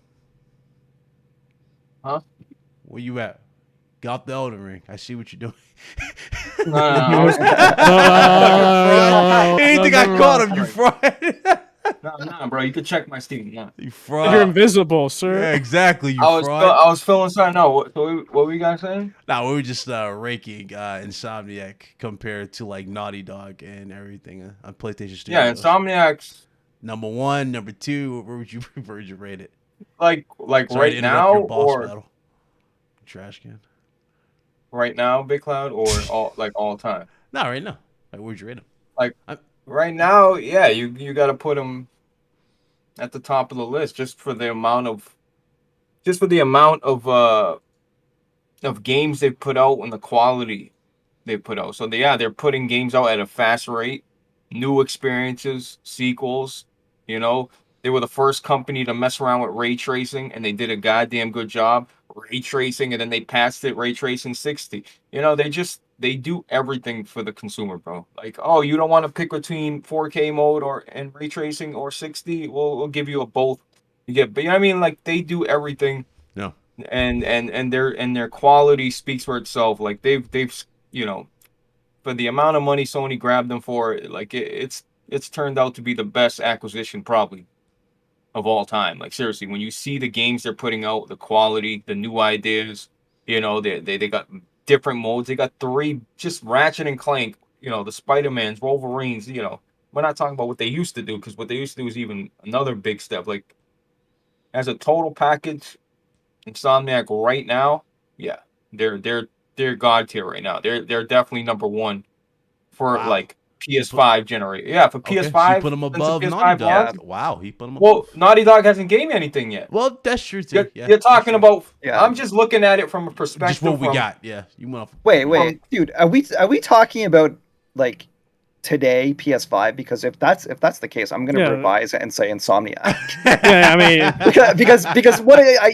Huh? Where you at? Get off the Elden Ring. I see what you're doing. No, Anything I caught him, you fraud. no, bro. You could check my Steam. No. You fraud. You're invisible, sir. Yeah, exactly. You I was fraud. I was feeling something. No, what were you guys saying? Nah, we were just ranking Insomniac compared to like Naughty Dog and everything on PlayStation Studios. Yeah, Insomniac's number 1, number 2. Where would you rate it? like Sorry to right interrupt now your boss or battle. Trash can. right now, Big Cloud, or all time. No, right now. Like, where'd you rate him? Like right now, yeah, you got to put him at the top of the list just for the amount of games they've put out and the quality they put out. So they're putting games out at a fast rate, new experiences, sequels. You know, they were the first company to mess around with ray tracing, and they did a goddamn good job. Ray tracing, and then they passed it ray tracing 60. You know, they do everything for the consumer, bro. Like, oh, you don't want to pick between 4K mode and ray tracing or 60? We'll give you a both. You get, but you know what I mean? Like, they do everything. No. And their quality speaks for itself. Like they've you know, for the amount of money Sony grabbed them for, like it's turned out to be the best acquisition probably of all time. Like seriously, when you see the games they're putting out, the quality, the new ideas, you know, they got different modes. They got 3 just Ratchet and Clank, you know, the Spider-Mans, Wolverines, you know. We're not talking about what they used to do, because what they used to do is even another big step. Like as a total package, Insomniac right now, yeah, they're god tier right now. They're definitely number 1 for like PS5 generation. Yeah, for PS5. So you put them above Naughty Dog. Wow, he put them above. Well, Naughty Dog hasn't gave me anything yet. Well, that's true too. You're talking about. Yeah. I'm just looking at it from a perspective. Just what we got. Yeah, you went off. Wait, dude. Are we talking about like today PS5? Because if that's the case, I'm gonna revise it and say Insomniac. Yeah, I mean, because what? I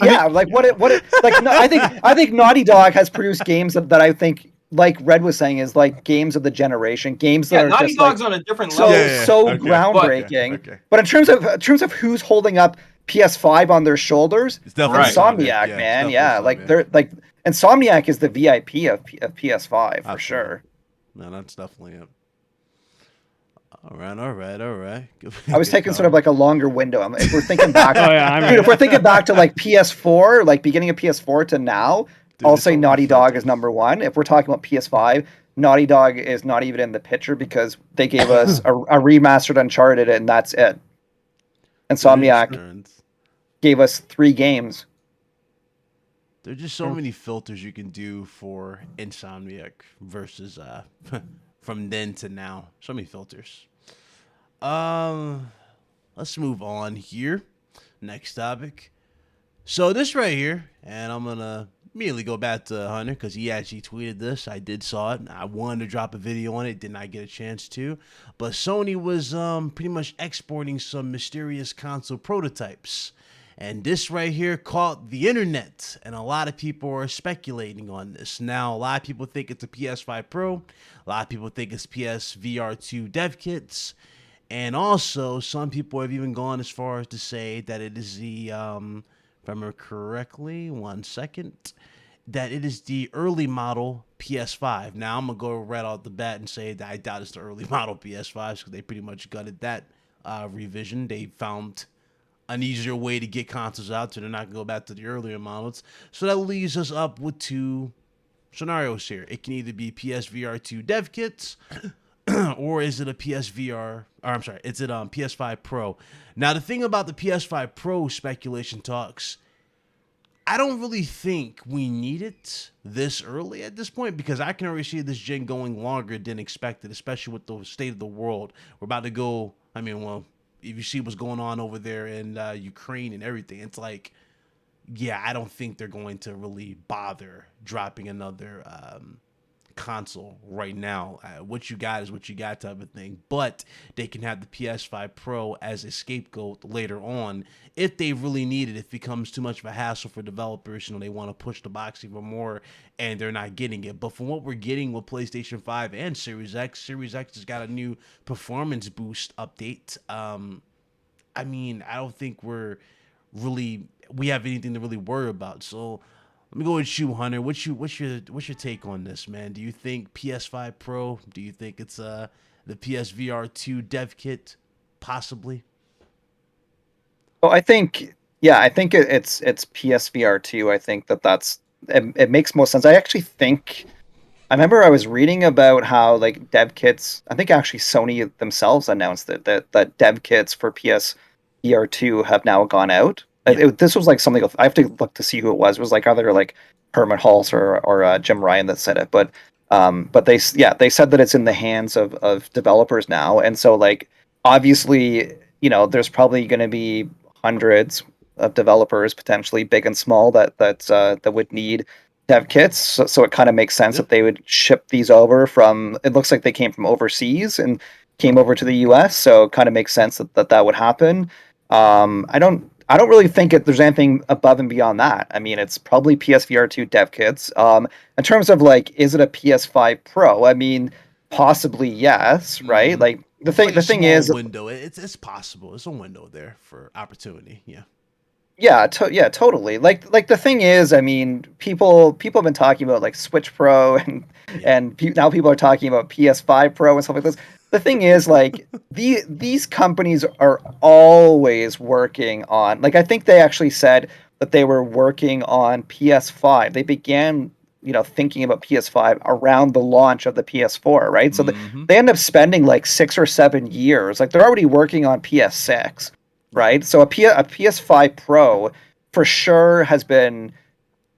think Naughty Dog has produced games that I think, like Red was saying, is like games of the generation, games that are Naughty just Dog's like on a different level. Groundbreaking. But in terms of who's holding up PS5 on their shoulders, it's definitely Insomniac, man. Yeah, like they're like Insomniac is the VIP of PS5 for sure. No, that's definitely it. All right. I was taking sort of like a longer window. If we're thinking back, dude, if we're thinking back to like PS4, like beginning of PS4 to now, I'll say Naughty Dog is number 1. If we're talking about PS5, Naughty Dog is not even in the picture because they gave us a remastered Uncharted and that's it. Insomniac gave us 3 games. There's just so many filters you can do for Insomniac versus from then to now. So many filters. Let's move on here. Next topic. So this right here, and I'm gonna immediately go back to Hunter because he actually tweeted this. I did saw it. I wanted to drop a video on it, did not get a chance to. But Sony was pretty much exporting some mysterious console prototypes. And this right here caught the internet, and a lot of people are speculating on this. Now, a lot of people think it's a PS5 Pro. A lot of people think it's PSVR2 dev kits. And also, some people have even gone as far as to say that it is the, if I remember correctly, 1 second, that it is the early model PS5. Now, I'm going to go right off the bat and say that I doubt it's the early model PS5 because they pretty much gutted that revision. They found an easier way to get consoles out, so they're not going to go back to the earlier models. So that leaves us up with 2 scenarios here. It can either be PSVR2 dev kits, or is it a PS5 Pro? Now, the thing about the PS5 Pro speculation talks, I don't really think we need it this early at this point because I can already see this gen going longer than expected, especially with the state of the world. We're about to go, if you see what's going on over there in Ukraine and everything, it's like yeah, I don't think they're going to really bother dropping another console right now. What you got is what you got, type of thing. But they can have the PS5 Pro as a scapegoat later on if they really need it. If it becomes too much of a hassle for developers, they want to push the box even more and they're not getting it. But from what we're getting with PlayStation 5 and Series X has got a new performance boost update. I mean, I don't think we have anything to really worry about. So let me go with you, Hunter. What's your take on this, man? Do you think PS5 Pro? Do you think it's the PSVR 2 dev kit, possibly? Well, I think it's PSVR 2. I think it makes most sense. I actually think I remember I was reading about how like dev kits. I think actually Sony themselves announced that dev kits for PSVR 2 have now gone out. Yeah. This was like something I have to look to see who it was. It was like either like Herman Hulse or Jim Ryan that said it, but they said that it's in the hands of developers now, and so like obviously there's probably going to be hundreds of developers potentially big and small that would need dev kits, so it kind of makes sense that they would ship these over from. It looks like they came from overseas and came over to the US, so it kind of makes sense that would happen. I don't really think there's anything above and beyond that. I mean, it's probably PSVR 2 dev kits. In terms of like, is it a PS5 Pro? I mean, possibly yes, right? Mm-hmm. Like the thing is, window. It's possible. It's a window there for opportunity. Yeah. Yeah, totally. Like the thing is, I mean, people have been talking about like Switch Pro and now people are talking about PS5 Pro and stuff like this. The thing is, like these companies are always working on. Like I think they actually said that they were working on PS5. They began, thinking about PS5 around the launch of the PS4, right? So they end up spending like 6 or 7 years. Like they're already working on PS6. Right, so a PS5 Pro for sure has been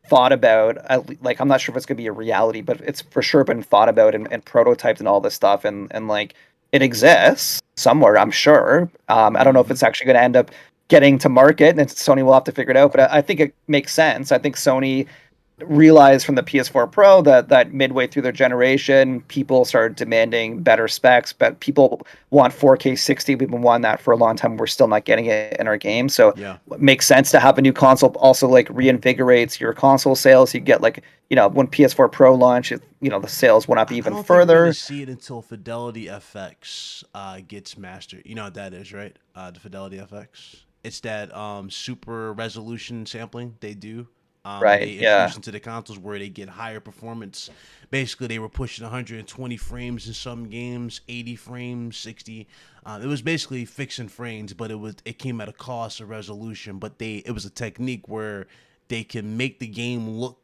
thought about. Like, I'm not sure if it's going to be a reality, but it's for sure been thought about and prototyped and all this stuff, and like it exists somewhere, I'm sure. I don't know if it's actually going to end up getting to market, and Sony will have to figure it out. But I think it makes sense. I think Sony realized from the PS4 Pro that midway through their generation, people started demanding better specs, but people want 4K 60. We've been wanting that for a long time. We're still not getting it in our game. So it makes sense to have a new console. Also, like reinvigorates your console sales. You get like, when PS4 Pro launch, the sales went up even further. I don't really see it until Fidelity FX gets mastered. You know what that is, right? The Fidelity FX. It's that super resolution sampling they do. Right. They introduced into the consoles where they get higher performance. Basically, they were pushing 120 frames in some games, 80 frames, 60. It was basically fixing frames, but it came at a cost of resolution. But it was a technique where they can make the game look,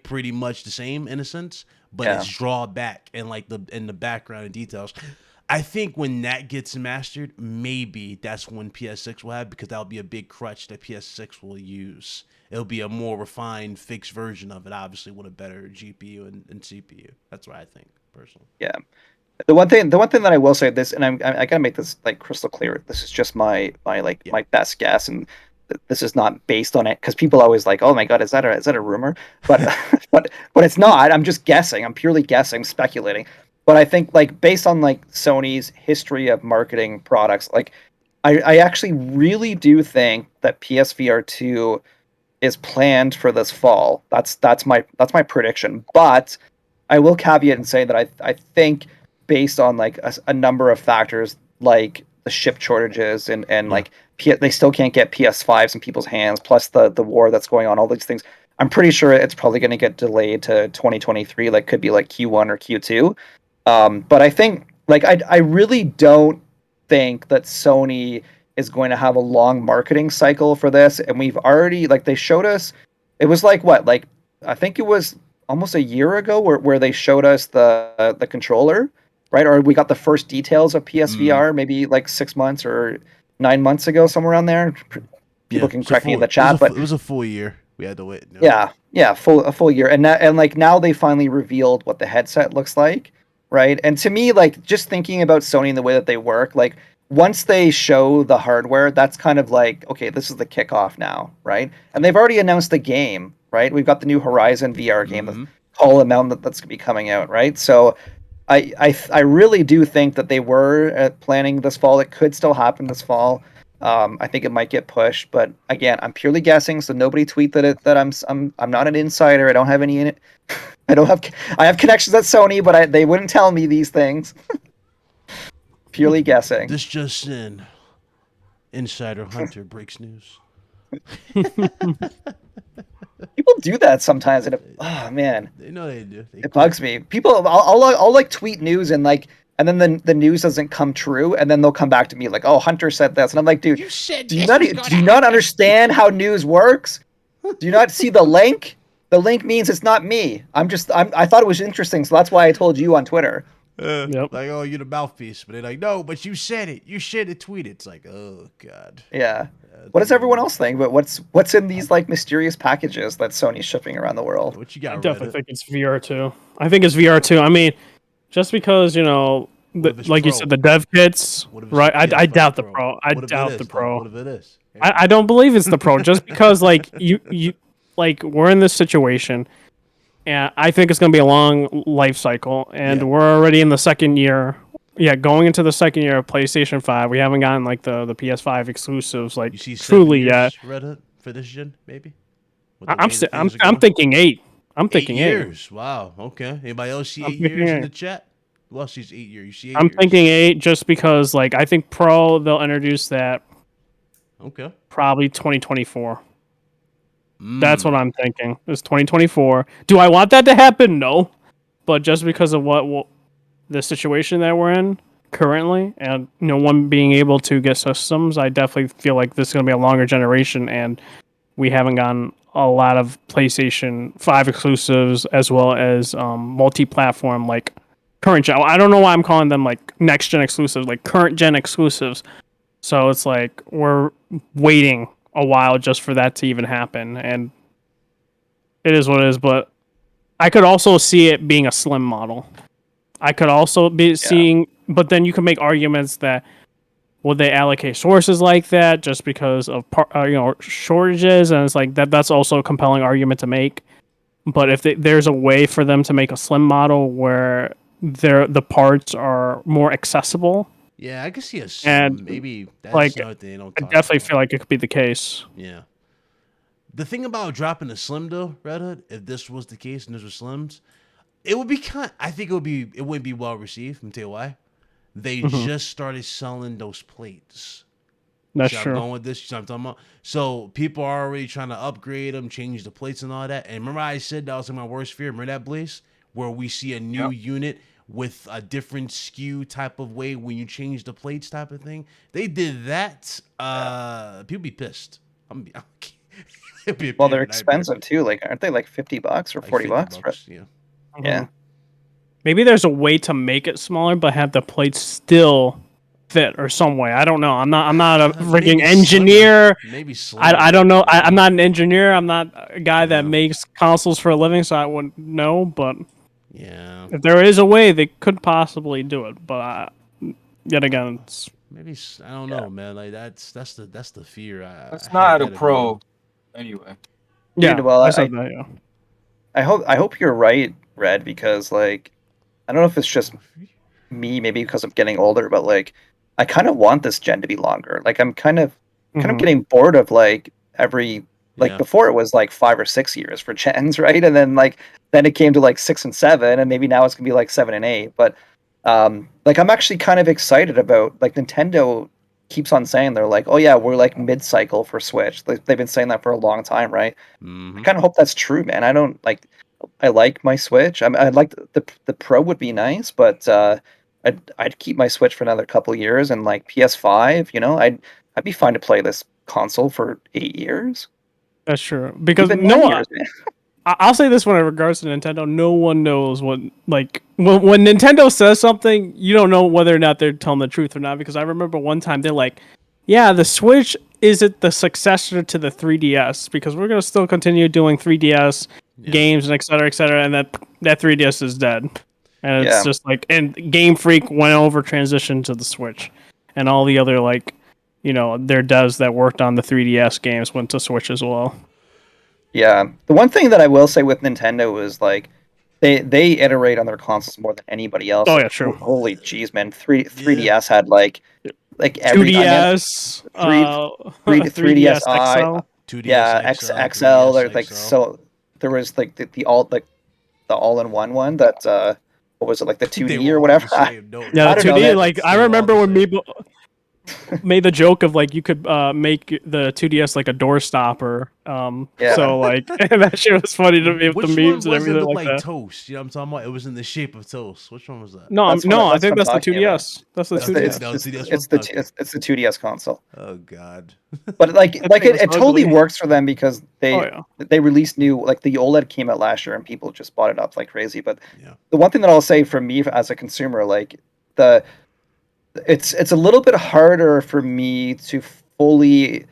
pretty much the same in a sense, but it's draw back and like in the background and details. I think when that gets mastered, maybe that's when PS6 will have, because that'll be a big crutch that PS6 will use. It'll be a more refined, fixed version of it, obviously with a better GPU and CPU. That's what I think, personally. Yeah. The one thing that I will say this, and I gotta make this like crystal clear. This is just my best guess, and this is not based on it, because people always like, oh my god, is that a rumor? But but it's not. I'm just guessing. I'm purely guessing, speculating. But I think like based on like Sony's history of marketing products, like I actually really do think that PSVR 2 is planned for this fall. That's my prediction. But I will caveat and say that I think based on like a number of factors, like the chip shortages and like they still can't get PS5s in people's hands, plus the war that's going on, all these things. I'm pretty sure it's probably going to get delayed to 2023. Like could be like Q1 or Q2. But I think like I really don't think that Sony is going to have a long marketing cycle for this, and we've already, like, they showed us, it was like what, like I think it was almost a year ago where they showed us the controller, right? Or we got the first details of PSVR maybe like 6 months or 9 months ago, somewhere around there. People can correct me in the chat, but it was a full year. We had to wait. No. Yeah, a full year, and like now they finally revealed what the headset looks like, right? And to me, like just thinking about Sony and the way that they work, like once they show the hardware, that's kind of like, okay, this is the kickoff now, right? And they've already announced the game, right? We've got the new Horizon VR game, the Call of Mountain that's going to be coming out, right? So I really do think that they were planning this fall. It could still happen this fall. I think it might get pushed, but again, I'm purely guessing. So nobody tweet that I'm not an insider. I don't have any in it. I have connections at Sony, but they wouldn't tell me these things. Purely guessing. This just in. Insider Hunter breaks news. People do that sometimes, and oh man, They know they do. it bugs me. People, I'll like tweet news and then the news doesn't come true, and then they'll come back to me like, "Oh, Hunter said this," and I'm like, "Dude, You said do you not understand how news works? Do you not see the link? The link means it's not me. I thought it was interesting, so that's why I told you on Twitter." Yep. Like, oh, you're the mouthpiece, but they're like, no, but you said it. You should have tweeted. It's like, oh god. Yeah. What does everyone else think? But what's in these like mysterious packages that Sony's shipping around the world? What you got? I definitely think it's VR2. I think it's VR2. I mean, just because, if it's like you Pro? said, the dev kits, What if it's right? the I PS5 doubt the Pro? Pro. I What if it doubt is, the though? Pro. What if it is? I don't believe it's the Pro just because like you like we're in this situation, and I think it's going to be a long life cycle, and Yeah. we're already in the second year. Yeah, going into the second year of PlayStation 5, we haven't gotten like the PS5 exclusives like You see truly 7 yet. years, Red Hood, for this gen, maybe? With the I'm way that I'm things are I'm going? thinking 8. I'm 8 thinking 8. years. Wow. Okay. Anybody else see I'm 8 years thinking in eight. the chat? Who else sees 8 years? You see 8 I'm years? thinking 8 just because like I think Pro they'll introduce that Okay. probably 2024. Mm. That's what I'm thinking. It's 2024. Do I want that to happen? No. But just because of what the situation that we're in currently, and one being able to get systems, I definitely feel like this is going to be a longer generation, and we haven't gotten a lot of PlayStation 5 exclusives as well as multi-platform like current gen. I don't know why I'm calling them like next gen exclusives, like current gen exclusives. So it's like we're waiting a while just for that to even happen, and it is what it is. But I could also see it being a slim model. I could also be seeing, but then you can make arguments that would they allocate sources like that just because of shortages, and it's like that's also a compelling argument to make. But if there's a way for them to make a slim model where the parts are more accessible, Yeah, I can see a And, maybe that's like, another thing they don't I talk definitely about. feel like it could be the case. Yeah. The thing about dropping the slim though, Red Hood, if this was the case and this was slims, it would be I think it wouldn't be well received. Let me tell you why. They just started selling those plates. That's See, I'm true. going with this. You know what I'm talking about? So people are already trying to upgrade them, change the plates and all that. And remember I said that was like my worst fear. Remember that, Blaze? Where we see a new unit with a different SKU type of way when you change the plates type of thing. They did that. People be pissed. It'd be a Well, pain they're in the nightmare. expensive too. Like, aren't they like $50 or Like 40 $50, bucks? Yeah. Yeah. Maybe there's a way to make it smaller, but have the plates still fit or some way. I don't know. I'm not a freaking Maybe engineer. slimmer. Maybe slimmer. I don't know. I'm not an engineer. I'm not a guy that Yeah. makes consoles for a living, so I wouldn't know. But Yeah. if there is a way, they could possibly do it. But yet again, it's Maybe I don't know, man. Like that's the fear. It's I not had a that in pro mind. anyway. yeah. Dude, well, I said that, yeah. I hope you're right, Red, because like I don't know if it's just me, maybe because I'm getting older, but like I kind of want this gen to be longer. Like I'm kind of Mhm. getting bored of like every Yeah. before it was like 5 or 6 years for gens, right? And then it came to like 6 and 7, and maybe now it's gonna be like 7 and 8. But like I'm actually kind of excited about like Nintendo keeps on saying they're like, oh yeah, we're like mid-cycle for Switch. They've been saying that for a long time, right? Mhm. I kind of hope that's true, man. I don't like. I like my Switch. I'd like the Pro would be nice, but I'd keep my Switch for another couple years, and like PS5, I'd be fine to play this console for 8 years. That's true. Because Even no 9 one, years, man. I'll say this one in regards to Nintendo. No one knows what, like, when Nintendo says something, you don't know whether or not they're telling the truth or not. Because I remember one time they're like, yeah, the Switch isn't the successor to the 3DS because we're going to still continue doing 3DS games and et cetera, and that 3DS is dead. And it's Yeah. just like, and Game Freak went over transition to the Switch. and all the other like, their devs that worked on the 3DS games went to Switch as well. Yeah, the one thing that I will say with Nintendo is like they iterate on their consoles more than anybody else. Oh Like, yeah, true. Holy jeez, man! 3DS had like every 2DS, 3DS 3DS XL. 2DS yeah, XL, XL. 3DS There's like XL. so there was like the all-in-one one that what was it, like the They 2D were or all whatever? the same, no, Yeah, I the don't know, 2D. man. Like I They were all remember the when same. people made the joke of like you could make the 2DS like a door stopper. Yeah. So like and that shit was funny to me with Which the one memes and was it everything look like like that. toast? You know what I'm talking about? It was in the shape of toast. Which one was that? No, That's no, I what think I'm that's the talking about. 2DS. That's the It's 2DS. No, it's 2DS it's one? the Okay. it's the 2DS console. Oh God. But like That thing was it totally ugly. works for them because Oh yeah. they released new, like the OLED came out last year and people just bought it up like crazy. But Yeah. the one thing that I'll say for me as a consumer, like it's a little bit harder for me to fully,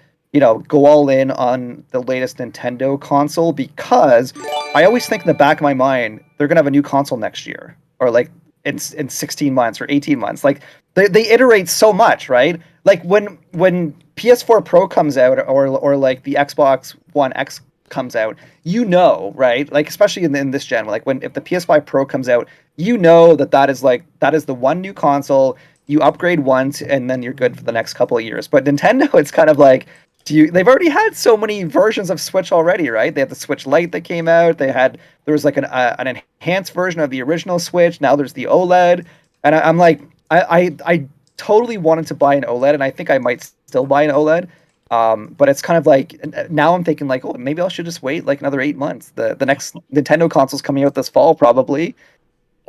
go all in on the latest Nintendo console because I always think in the back of my mind they're gonna have a new console next year or like in 16 months or 18 months. Like they iterate so much, right? Like when PS4 Pro comes out or like the Xbox One X comes out, right? Like especially in this gen, like if the PS5 Pro comes out, that is the one new console. You upgrade once and then you're good for the next couple of years. But Nintendo, it's kind of like, they've already had so many versions of Switch already, right? They had the Switch Lite that came out. There was like an enhanced version of the original Switch. Now there's the OLED, and I'm like, I totally wanted to buy an OLED, and I think I might still buy an OLED. But it's kind of like now I'm thinking like, oh, maybe I should just wait like another 8 months. The next Nintendo console's coming out this fall probably.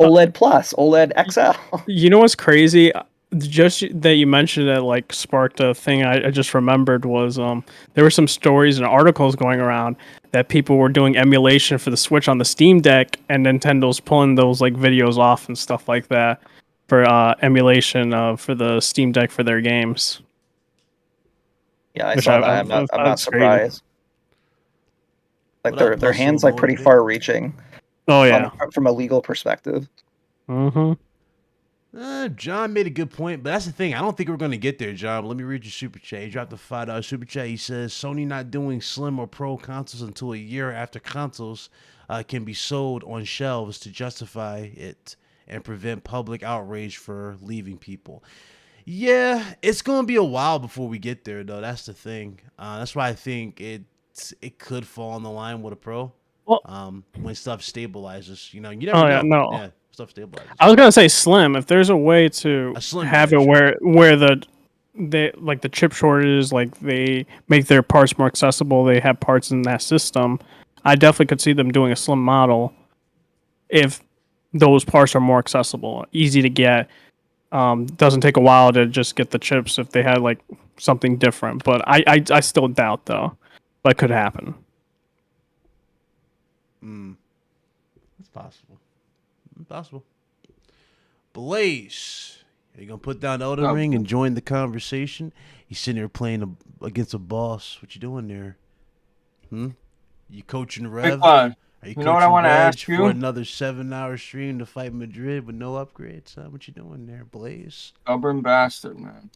OLED Plus, OLED XL. You know what's crazy? Just that you mentioned it like sparked a thing I just remembered was there were some stories and articles going around that people were doing emulation for the Switch on the Steam Deck and Nintendo's pulling those like videos off and stuff like that for emulation for the Steam Deck for their games. Yeah, I Which saw I- that. I'm not that's crazy. surprised. Like What up, their Muscle hands like pretty Monkey? far reaching Oh yeah. from a legal perspective. Mm-hmm. John made a good point, but that's the thing. I don't think we're going to get there, John. Let me read your super chat. He dropped a $5 super chat. He says, Sony not doing Slim or Pro consoles until a year after consoles can be sold on shelves to justify it and prevent public outrage for leaving people. Yeah, it's going to be a while before we get there, though. That's the thing. That's why I think it could fall on the line with a Pro when stuff stabilizes. You never know. yeah, no. Yeah, stuff stabilizes. I was gonna say Slim. If there's a way to A Slim have it version. where they like the chip shortages, like they make their parts more accessible, they have parts in that system. I definitely could see them doing a Slim model if those parts are more accessible, easy to get. Doesn't take a while to just get the chips if they had like something different. But I still doubt though, that could happen. It's possible. Possible. Blaze, are you gonna put down Elden No. Ring and join the conversation? He's sitting there playing against a boss. What you doing there? You coaching Big Rev? fun. Are you You know what I coaching wanna Reg ask you? for another 7-hour stream to fight Madrid with no upgrades? What you doing there, Blaze? Stubborn bastard, man.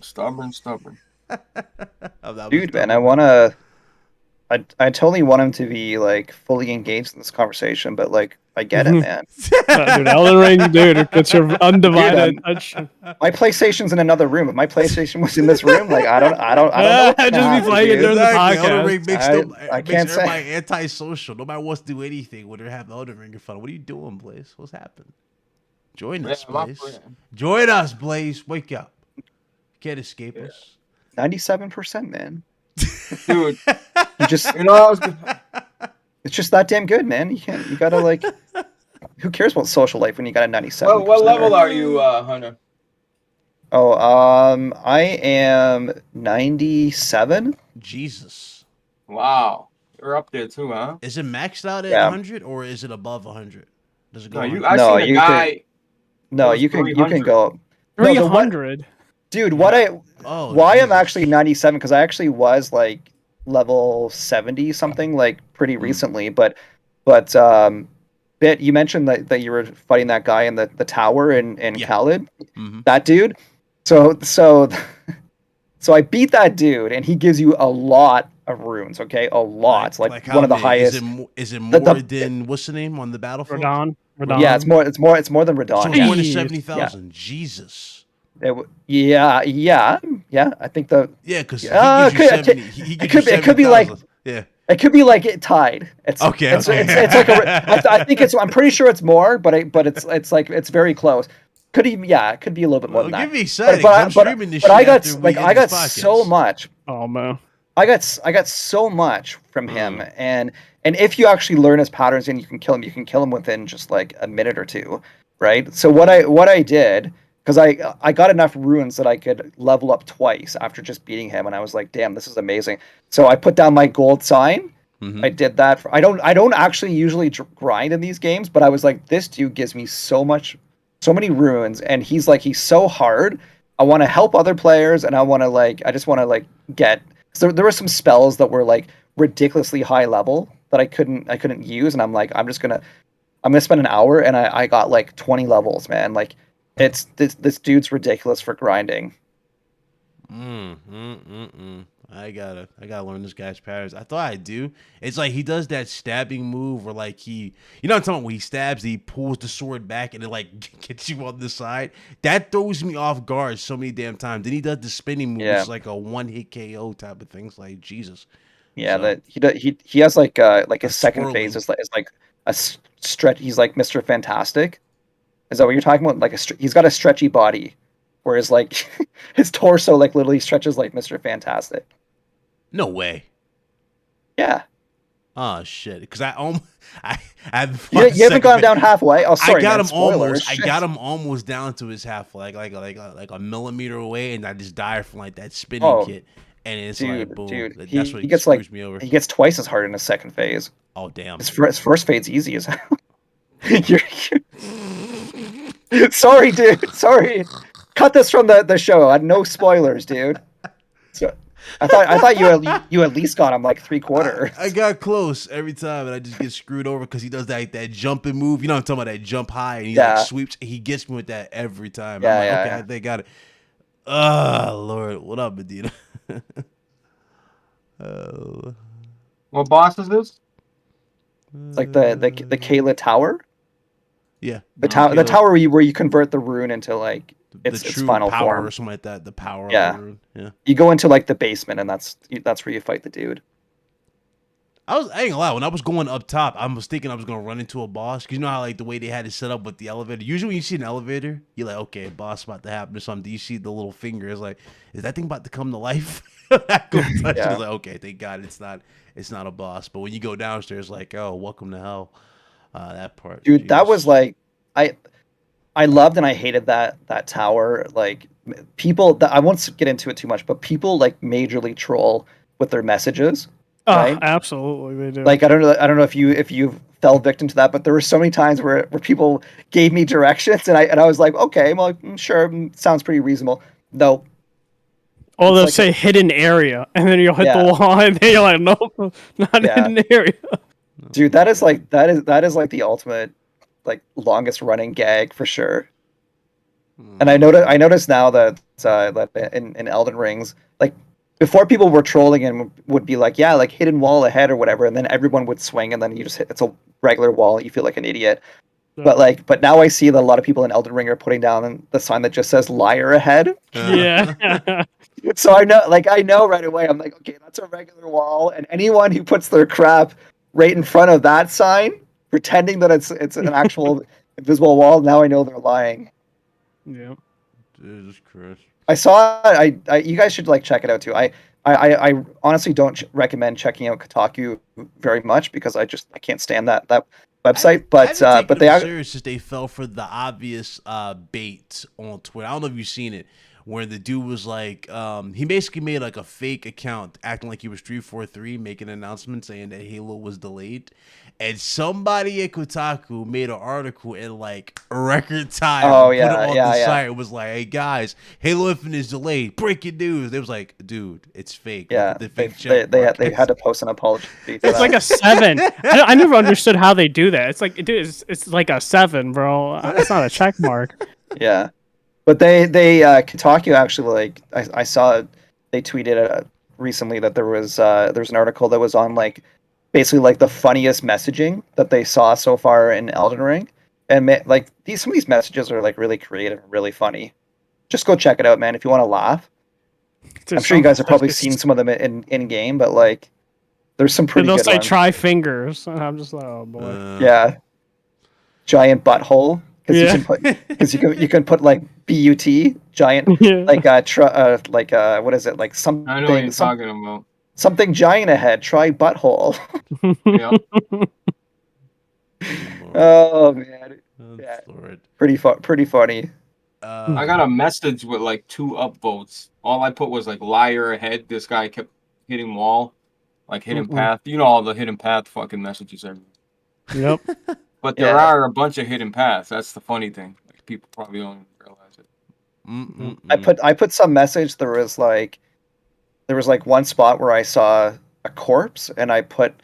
Stubborn. Dude, man, I totally want him to be like fully engaged in this conversation, but like I get it, man. Dude, Elden Ring, dude, it's your undivided attention. My PlayStation's in another room. If my PlayStation was in this room, like I don't know. What's Just gonna be happen, playing it dude. during the Exactly. Elden podcast. Ring makes, I makes can't say. everybody antisocial. Nobody wants to do anything when they have Elden Ring in front. What are you doing, Blaze? What's happening? Join us, my Blaze. friend. Join us, Blaze. Wake up. Can't escape us. 97%, man. Dude, You just you know I was it's just that damn good, man. You gotta like. Who cares about social life when you got a 97%? what level are you, Hunter? Oh, I am 97. Jesus. Wow. You're up there too, huh? Is it maxed out at Yeah. 100 or is it above 100? Does it go? No, 100? I No, seen a you guy. No, was you can 300. go. No, the one- 300. Dude, Oh, why I'm Jesus. actually 97 because I actually was like level 70 something like pretty recently, but Bit, you mentioned that you were fighting that guy in the tower in Yeah. Khalid. Mhm. That dude, So I beat that dude, and he gives you a lot of runes. Okay, a lot, like how one of the many? highest. Is it The- more the- than what's the name on the battlefield? Radon. Yeah, it's more than Radon. So it's Yeah. more than Jeez. 70,000. Jesus. Yeah. I think the Yeah, because Yeah, he gives you 70. He gives you it could be like 70,000. Yeah. it could be like it tied. It's Okay, It's, okay. it's like I think it's. I'm pretty sure it's more, but it's like it's very close. Could even it could be a little bit more Well, than get that. me excited. 'Cause I'm streaming this but shit I got after we end I got this so podcast. much. Oh man. I got so much from him, and if you actually learn his patterns and you can kill him within just like a minute or two, right? So what I did, because I got enough runes that I could level up twice after just beating him, and I was like, damn, this is amazing. So I put down my gold sign. I did that. I don't actually usually grind in these games, but I was like, this dude gives me so many runes, and he's so hard. I want to help other players, and I just want to get. So there were some spells that were like ridiculously high level that I couldn't use, and I'm like, I'm gonna spend an hour, and I got like 20 levels, man. Like, it's this dude's ridiculous for grinding. I gotta learn this guy's patterns. I thought I do. It's like he does that stabbing move where like you know what I'm talking about, when he stabs, he pulls the sword back and it like gets you on the side. That throws me off guard so many damn times. Then he does the spinning move, which is like a one hit KO type of thing. It's like Jesus. Yeah, So, that he has like his second swirling. phase is like a stretch. He's like Mr. Fantastic. Is that what you're talking about? Like he's got a stretchy body, whereas like his torso like literally stretches like Mr. Fantastic. no way. Yeah. Oh shit! Because I You haven't gone down halfway. Oh, sorry, I got man, him spoilers. almost. I Shit. got him almost down to his half, like a millimeter away, and I just died from like that spinning Oh, kit, and it's Dude, like boom. dude, That's what he gets screws like me over. he gets twice as hard in his second phase. Oh damn! His first phase's easy as hell. Sorry, dude. Sorry. Cut this from the show. No spoilers, dude. So, I thought you at least got him like 3/4. I got close every time, and I just get screwed over because he does that jumping move. You know what I'm talking about? That jump high, and he like sweeps. He gets me with that every time. I'm like, okay, they got it. Oh Lord, what up, Medina? What boss is this? It's like the Kayla Tower. Yeah, The tower where you convert the rune into like its true final power form. or something like that. The power. Yeah. Of the rune. Yeah. You go into like the basement, and that's where you fight the dude. I ain't gonna lie, when I was going up top, I was thinking I was gonna run into a boss. Cause you know how like the way they had it set up with the elevator. Usually when you see an elevator, you're like, okay, boss about to happen or something. You see the little finger, it's like, is that thing about to come to life? I go touch it. It's like, okay, thank God it's not a boss. But when you go downstairs, like, oh, welcome to hell. That part. Dude, Jeez. that was like I loved and I hated that tower. Like people, I won't get into it too much, but people like majorly troll with their messages. Right? Absolutely, they do. Like I don't know if you fell victim to that, but there were so many times where people gave me directions, and I was like, okay, I'm like, sure, sounds pretty reasonable. No. Or they'll say hidden area, and then you'll hit the wall, and then you're like, nope, not hidden area. Dude, that is like the ultimate, like, longest running gag for sure. And I noticed now that in Elden Rings, like, before people were trolling and would be like, yeah, like hidden wall ahead or whatever, and then everyone would swing, and then you just hit, it's a regular wall, you feel like an idiot. Yeah. But now I see that a lot of people in Elden Ring are putting down the sign that just says liar ahead. Yeah. So I know right away, I'm like, okay, that's a regular wall, and anyone who puts their crap right in front of that sign, pretending that it's an actual invisible wall, now I know they're lying. Yeah. Jesus Christ. I saw it. You guys should like check it out too. I honestly don't recommend checking out Kotaku very much because I can't stand that website. But they are serious since they fell for the obvious bait on Twitter. I don't know if you've seen it, where the dude was like, he basically made like a fake account acting like he was 343, making an announcement saying that Halo was delayed. And somebody at Kotaku made an article in like a record time. Oh, put yeah, it on yeah, the yeah. site. It was like, hey guys, Halo Infinite is delayed. Breaking news. They was like, dude, it's fake. Yeah, The fake they had to post an apology. It's like a 7. I never understood how they do that. It's like, dude, it's like a 7, bro. It's not a check mark. Yeah. But Kotaku actually, like, I saw they tweeted recently that there's an article that was on like basically like the funniest messaging that they saw so far in Elden Ring, and like some of these messages are like really creative and really funny. Just go check it out, man, if you want to laugh. I'm sure you guys have probably seen some of them in game, but like there's some pretty they'll good say ones. try fingers, and I'm just like, oh boy. Yeah, giant butthole. Yeah. Because you can put like BUT giant Yeah. like what is it, like something I know what you're talking about. something giant ahead, try butthole. Yeah. Oh man, Yeah. Lord. pretty funny. I got a message with like 2 upvotes. All I put was like liar ahead. This guy kept hitting wall, like hidden path. You know all the hidden path fucking messages everywhere. Yep. But there are a bunch of hidden paths. That's the funny thing. Like, people probably don't even realize it. I put some message. There was like one spot where I saw a corpse, and I put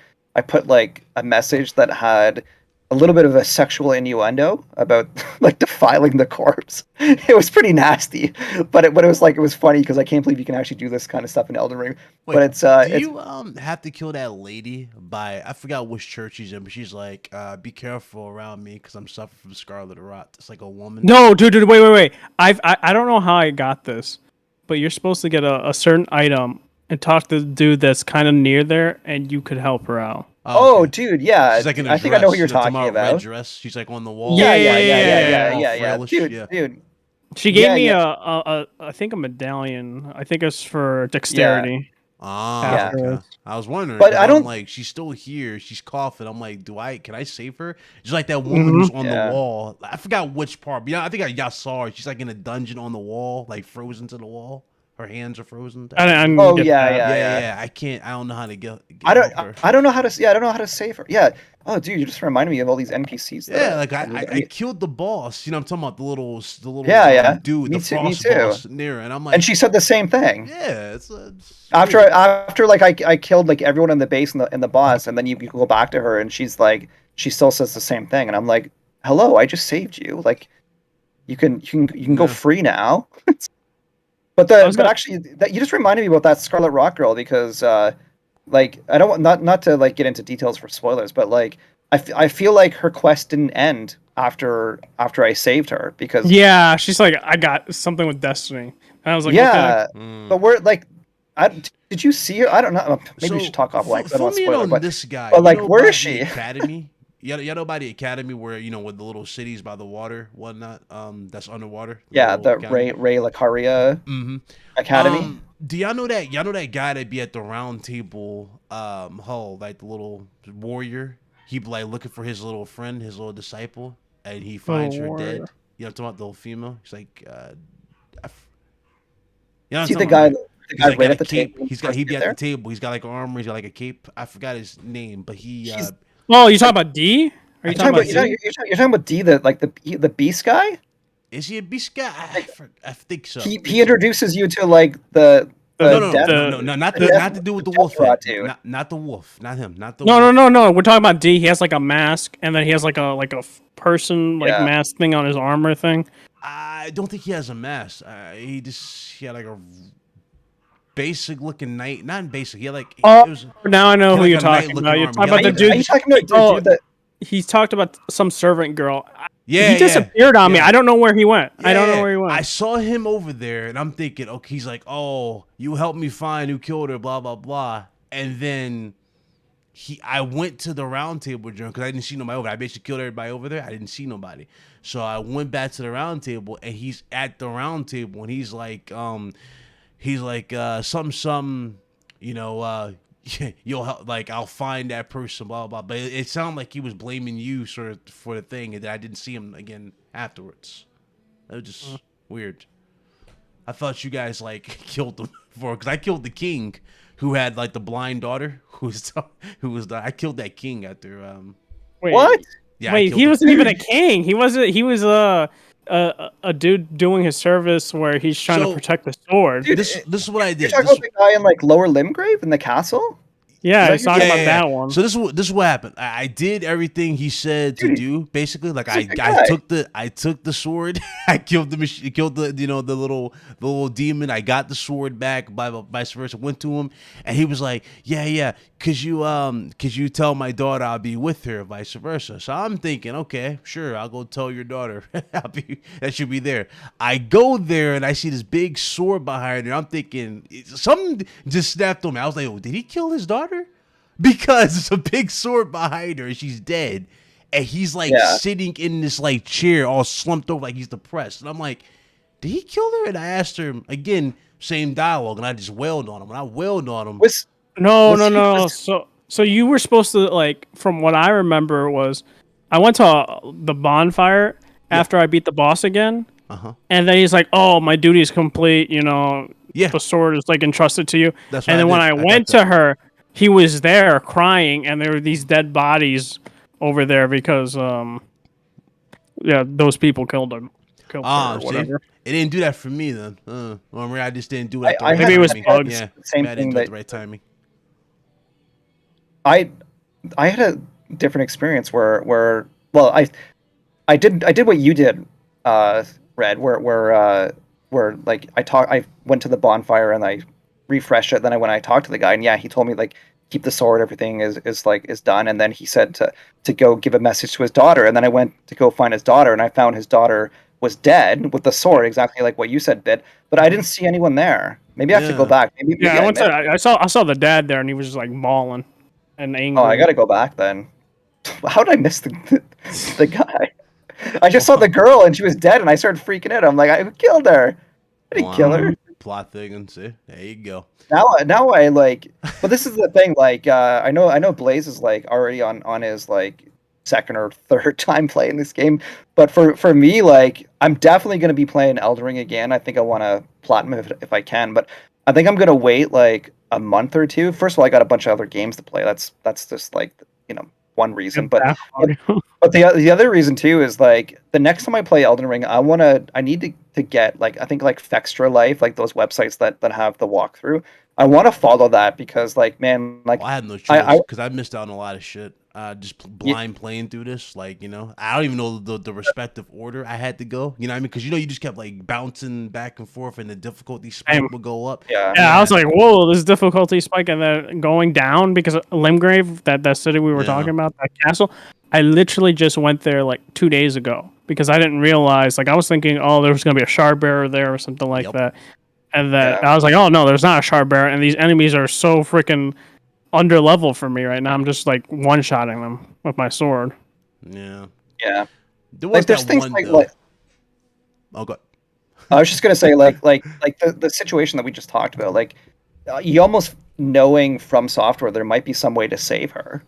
like a message that had a little bit of a sexual innuendo about like defiling the corpse. It was pretty nasty, but it was funny because I can't believe you can actually do this kind of stuff in Elden Ring. Wait, but it's do you have to kill that lady by, I forgot which church she's in, but she's like, be careful around me because I'm suffering from scarlet rot. It's like a woman. No, dude, wait. I don't know how I got this, but you're supposed to get a certain item and talk to the dude that's kind of near there, and you could help her out. Oh, okay. Dude, yeah. She's like in a I think I know what you're She's like talking red about. dress. She's like on the wall. Yeah. Dude. She gave me yeah. I think a medallion. I think it's for dexterity. Ah, Yeah. okay. I was wondering, But I don't- I'm like, she's still here. She's coughing. I'm like, can I save her? She's like that woman who's on the wall. I forgot which part. But yeah, I think y'all saw her. She's like in a dungeon on the wall, like frozen to the wall. Her hands are frozen. Yeah. I can't. I don't know how to get I her. don't know how to. Yeah, I don't know how to save her. Yeah. Oh, dude, you just reminded me of all these NPCs. Yeah, like I killed the boss. You know, I'm talking about the little dude, Me the too, frost me too. boss near, and I'm like, And she said the same thing. yeah, it's After like I killed like everyone in the base and the boss, and then you go back to her, and she's like, she still says the same thing, and I'm like, hello, I just saved you. Like, you can go free now. But actually, that you just reminded me about that Scarlet Rock girl because like I don't want not to like get into details for spoilers, but like I feel like her quest didn't end after I saved her because she's like, I got something with destiny, and I was like, yeah, okay. but we're like, did you see her? I don't know. Maybe we should talk offline. I don't want to spoil it, this guy. But like, where is she? Academy. You know by the academy where with the little cities by the water, whatnot. That's underwater. Yeah, the Ray Lacaria Academy. Do y'all know that? Y'all know that guy that be at the round table, Hull, like the little warrior. He be like looking for his little friend, his little disciple, and he finds her dead. You know what I'm talking about, the little female. He's like, See the guy right at the table. He be at the table. He's got like armor. He's got like a cape. I forgot his name, but he. Oh, you talking about D? Are you talking about D? You're talking about D, the beast guy? Is he a beast guy? I think so. He introduces you to like the no, not to do with the wolf. Not the wolf, not him, not the wolf. No. We're talking about D. He has like a mask, and then he has like a person mask thing on his armor thing. I don't think he has a mask. He had like a basic looking knight, not basic. He had like. Now I know who you're talking about. You're talking about the dude. Are you talking about the dude that? He talked about some servant girl. Yeah, he disappeared on me. I don't know where he went. I don't know where he went. I saw him over there, and I'm thinking, okay, he's like, oh, you helped me find who killed her, blah blah blah. And then I went to the round table because I didn't see nobody over there. I basically killed everybody over there. I didn't see nobody, so I went back to the round table, and he's at the round table, and he's like, something, you'll help, like I'll find that person, blah blah. But it sounded like he was blaming you sort of for the thing, and I didn't see him again afterwards. That was just weird. I thought you guys like killed him because I killed the king, who had like the blind daughter, I killed that king after. Wait, what? Yeah, wait, he wasn't even a king. He was a dude doing his service where he's trying to protect the sword. Dude, this is what I did. You're talking about the guy in like Lower Limgrave in the castle? Yeah, Is that he's talking your- about that one. So this is what happened. I did everything he said to Dude, do. Basically, like he's a good I guy. took the sword. I killed the the little demon. I got the sword back. Vice versa. Went to him, and he was like, yeah. Could you tell my daughter I'll be with her, vice versa. So I'm thinking, okay, sure, I'll go tell your daughter. That should be there. I go there and I see this big sword behind her. I'm thinking something just snapped on me. I was like, oh, did he kill his daughter? Because it's a big sword behind her and she's dead. And he's like sitting in this like chair all slumped over like he's depressed. And I'm like, did he kill her? And I asked her again, same dialogue, and I just wailed on him. When I wailed on him, No. So you were supposed to, like, from what I remember was, I went to the bonfire after I beat the boss again, and then he's like, "Oh, my duty is complete. You know, the sword is like entrusted to you." That's and then when I went to her, he was there crying, and there were these dead bodies over there because, those people killed him. Killed her or whatever. It didn't do that for me then. Well, I just didn't do it. Maybe it was bugs. Yeah, same I thing didn't do it that at the right timing. I had a different experience where I did what you did, Red, where like I went to the bonfire and I refreshed it. Then I talked to the guy, and he told me like keep the sword, everything is done. And then he said to go give a message to his daughter. And then I went to go find his daughter, and I found his daughter was dead with the sword, exactly like what you said, Bit. But I didn't see anyone there. Maybe I have to go back. Maybe I saw the dad there, and he was just like bawling and angry. Oh, I gotta go back then. How did I miss the guy? I just saw the girl and she was dead, and I started freaking out. I'm like, I killed her. I didn't kill her. Plot thing, and see, there you go. Now I like, but this is the thing. Like, I know Blaze is like already on his like second or third time playing this game, but for me, like, I'm definitely gonna be playing Elden Ring again. I think I want to platinum if I can, but I think I'm gonna wait like a month or two. First of all, I got a bunch of other games to play. That's just like, one reason, but the other reason too is like the next time I play Elden Ring, I need to get like, I think like Fextra Life, like those websites that have the walkthrough. I want to follow that because like, man, like I had no choice because I missed out on a lot of shit. Just blind playing through this, like, I don't even know the respective order I had to go. You know what I mean? Because you just kept like bouncing back and forth, and the difficulty spike would go up. Yeah, I was like, whoa, this difficulty spike, and then going down because Limgrave, that city we were talking about, that castle. I literally just went there like 2 days ago because I didn't realize. Like, I was thinking, oh, there was gonna be a shard bearer there or something like that, and then I was like, oh no, there's not a shard bearer, and these enemies are so freaking under level for me right now. I'm just like one-shotting them with my sword. Yeah. There was there's that things one, like oh, God. I was just gonna say like the situation that we just talked about, like you almost knowing from software there might be some way to save her.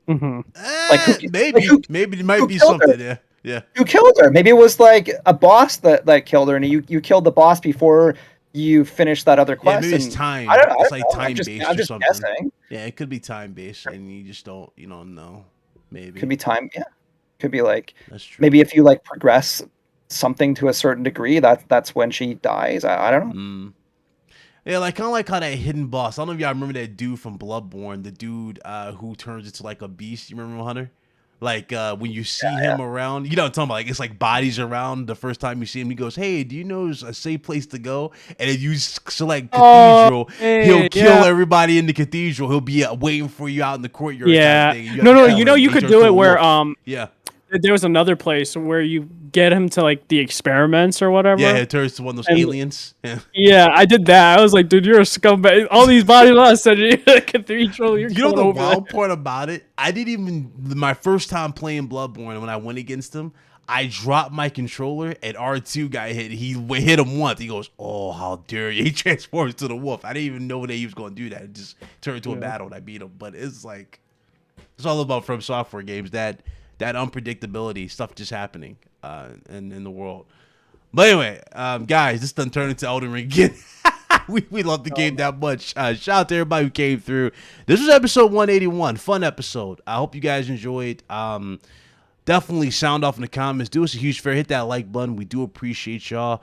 Like maybe there might be something there. Yeah. Who killed her? Maybe it was like a boss that killed her, and you killed the boss before you finish that other quest. Yeah, maybe it's time. It's like time based or something. Guessing. Yeah, it could be time based, and you just don't know. Maybe could be time. Yeah, could be like that's true. Maybe if you like progress something to a certain degree, that's when she dies. I don't know. Yeah, like kind of like how that hidden boss. I don't know if y'all remember that dude from Bloodborne, the dude who turns into like a beast. You remember Hunter? Like when you see him around, you know what I'm talking about? Like it's like bodies around the first time you see him. He goes, "Hey, do you know there's a safe place to go?" And if you select Cathedral, he'll kill everybody in the Cathedral. He'll be waiting for you out in the courtyard. Yeah. Kind of you could do it where yeah. There was another place where you get him to like the experiments or whatever. Yeah, it turns to one of those aliens. Yeah, I did that. I was like, dude, you're a scumbag. All these bodies I said you're a Cathedral. You know the wild part about it? I didn't even my first time playing Bloodborne when I went against him. I dropped my controller and R2 got hit. He hit him once. He goes, "Oh, how dare you!" He transforms to the wolf. I didn't even know that he was going to do that. It just turned into a battle and I beat him. But it's like it's all about From Software games that unpredictability, stuff just happening in the world. But anyway, guys, this done turned into Elden Ring again. we love the game that much. Shout out to everybody who came through. This was episode 181. Fun episode. I hope you guys enjoyed. Definitely sound off in the comments. Do us a huge favor. Hit that like button. We do appreciate y'all.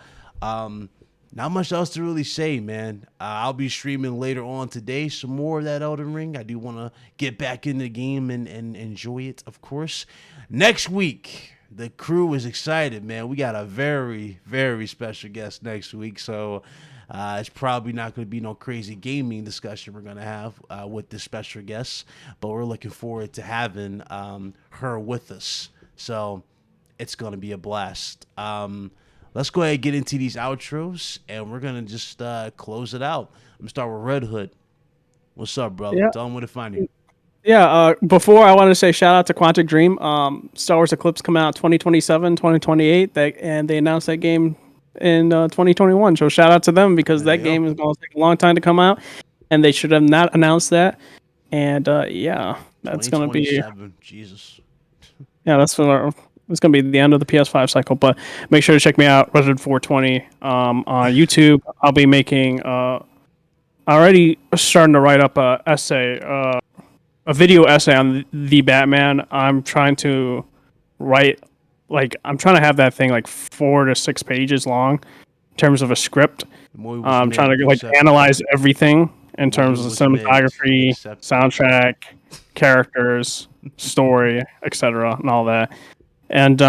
not much else to really say, man. I'll be streaming later on today some more of that Elden Ring. I do want to get back in the game and enjoy it, of course. Next week, the crew is excited, man. We got a very, very special guest next week, so it's probably not going to be no crazy gaming discussion we're going to have with this special guest, but we're looking forward to having her with us. So it's going to be a blast. Let's go ahead and get into these outros, and we're going to just close it out. I'm going to start with Red Hood. What's up, brother? Yeah. Tell them where to find you. Yeah, before I want to say shout out to Quantic Dream. Star Wars Eclipse come out 2027, 2028, and they announced that game in 2021. So shout out to them because that game is going to take a long time to come out, and they should have not announced that. And yeah, that's going to be Jesus. Yeah, that's what it's going to be the end of the PS5 cycle. But make sure to check me out, Resident 420 on YouTube. I'll be making already starting to write up a essay. A video essay on the Batman. I'm trying to write, I'm trying to have that thing 4 to 6 pages long in terms of a script. I'm trying to analyze everything in terms of cinematography, soundtrack, characters, story, etc., and all that. And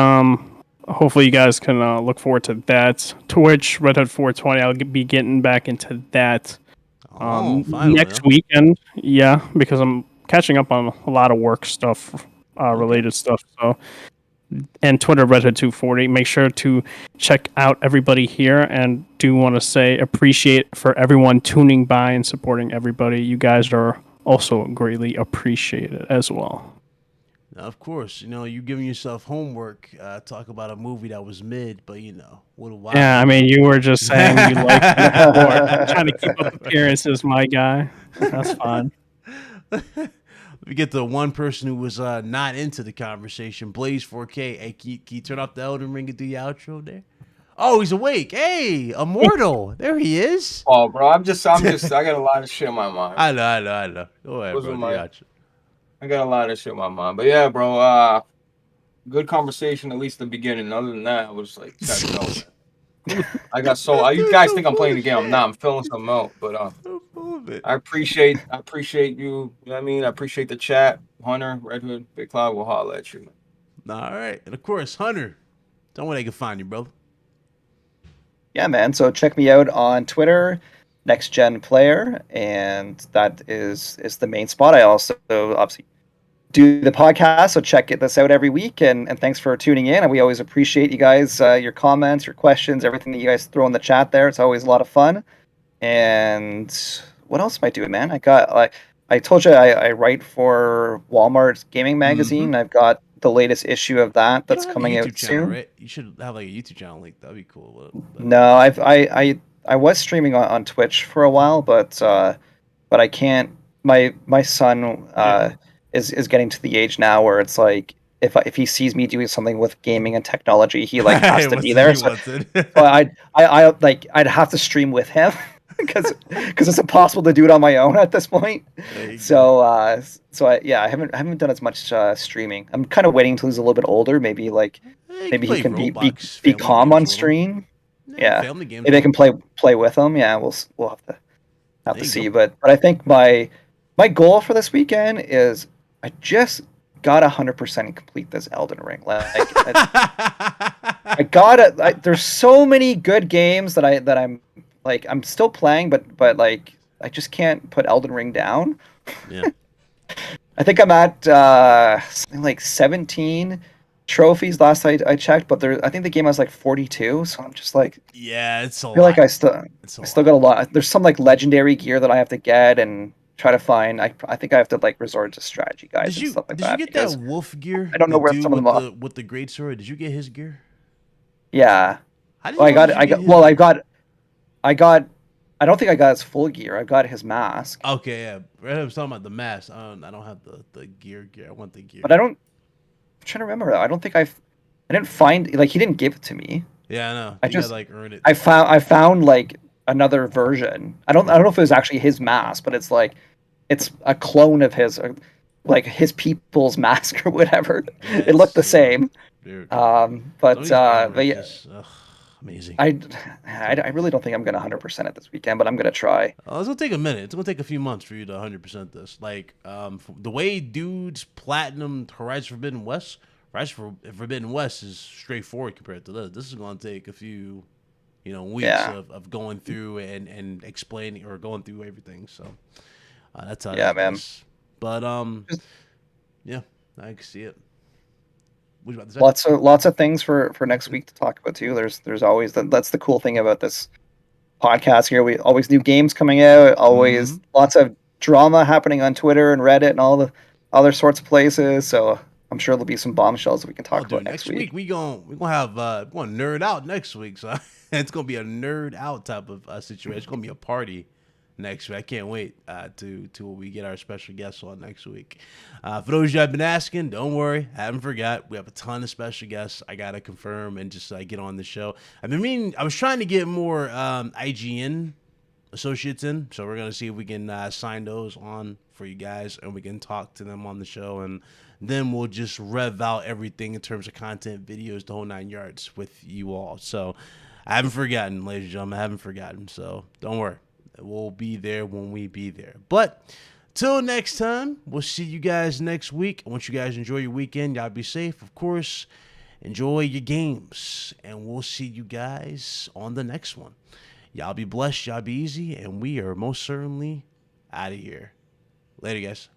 hopefully you guys can look forward to that. Twitch, Redhead 420. I'll be getting back into that next weekend. Yeah, because I'm catching up on a lot of work stuff, related stuff. So, and Twitter Redhead 240. Make sure to check out everybody here, and do want to say appreciate for everyone tuning by and supporting everybody. You guys are also greatly appreciated as well. Now, of course, you giving yourself homework. Talk about a movie that was mid, but what a while. Yeah, I mean, you were just saying you like it before. I'm trying to keep up appearances, my guy. That's fine. We get the one person who was not into the conversation, Blaze 4K. Hey, can you turn off the Elden Ring and do your outro there? Oh, he's awake. Hey, Immortal. There he is. Oh, bro, I got a lot of shit in my mind. I know. Go ahead, bro. I got a lot of shit in my mind. But yeah, bro, good conversation, at least the beginning. Other than that, I was like, I got you guys think I'm playing the game. I'm not. I'm filling something out. But I appreciate you. You know what I mean? I appreciate the chat. Hunter, Red Hood, Big Cloud will holler at you. All right. And of course, Hunter, tell me where they can find you, brother. Yeah, man. So check me out on Twitter, Next Gen Player, and that is the main spot. I also obviously do the podcast, so check this out every week. And thanks for tuning in. And we always appreciate you guys, your comments, your questions, everything that you guys throw in the chat there. It's always a lot of fun. And what else am I doing, man? I got I told you I write for Walmart's gaming magazine. Mm-hmm. I've got the latest issue of that's coming out channel, soon. Right? You should have a YouTube channel link. That'd be cool. No, I was streaming on Twitch for a while, but I can't. My son is getting to the age now where it's like if he sees me doing something with gaming and technology, he has to be there. So I'd have to stream with him because it's impossible to do it on my own at this point. So I haven't done as much streaming. I'm kind of waiting until he's a little bit older. Maybe he can be calm on stream. Yeah, maybe I can play with him. Yeah, we'll have to see. But I think my goal for this weekend is I just got 100% complete this Elden Ring. I got it. There's so many good games that I'm still playing, but I just can't put Elden Ring down. Yeah. I think I'm at something like 17 trophies last I checked, but I think the game has 42, so I'm just it's a I feel lot. I still got a lot. There's some legendary gear that I have to get and try to find. I think I have to resort to strategy guides and stuff like that. Did you get that wolf gear? I don't know where some of them are. With the great sword, did you get his gear? Yeah. I don't think I got his full gear. I got his mask. Okay, yeah. I was talking about the mask. I don't have the gear. I want the gear. But I'm trying to remember that. I don't think I didn't find he didn't give it to me. Yeah, I know. I just earn it. I found another version. I don't know if it was actually his mask, but it's it's a clone of his his people's mask or whatever. Yeah, it looked the same. Dude. But yeah. Amazing. I really don't think I'm gonna 100% it this weekend, but I'm gonna try. It's gonna take a minute. It's gonna take a few months for you to 100% this. Like, the way dudes platinum Horizon Forbidden West, Forbidden West is straightforward compared to this. This is gonna take a few, weeks Yeah. of going through and explaining or going through everything. So that's how. Yeah, that man. is. But Just- yeah, I can see it. What you about to say? Lots of things for next week to talk about too. There's always that's the cool thing about this podcast here. We always new games coming out, always lots of drama happening on Twitter and Reddit and all the other sorts of places. So I'm sure there'll be some bombshells that we can talk about Dude, next week. we gonna have we're gonna nerd out next week. So it's gonna be a nerd out type of situation. It's gonna be a party next week. I can't wait to we get our special guests on next week. For those of you I've been asking, don't worry, I haven't forgot. We have a ton of special guests. I gotta confirm and just get on the show. I was trying to get more IGN associates in, so we're gonna see if we can sign those on for you guys, and we can talk to them on the show, and then we'll just rev out everything in terms of content, videos, the whole 9 yards with you all. So I haven't forgotten, ladies and gentlemen. I haven't forgotten. So don't worry. We'll be there when we be there. But till next time, we'll see you guys next week. I want you guys to enjoy your weekend. Y'all be safe, of course. Enjoy your games. And we'll see you guys on the next one. Y'all be blessed. Y'all be easy. And we are most certainly out of here. Later, guys.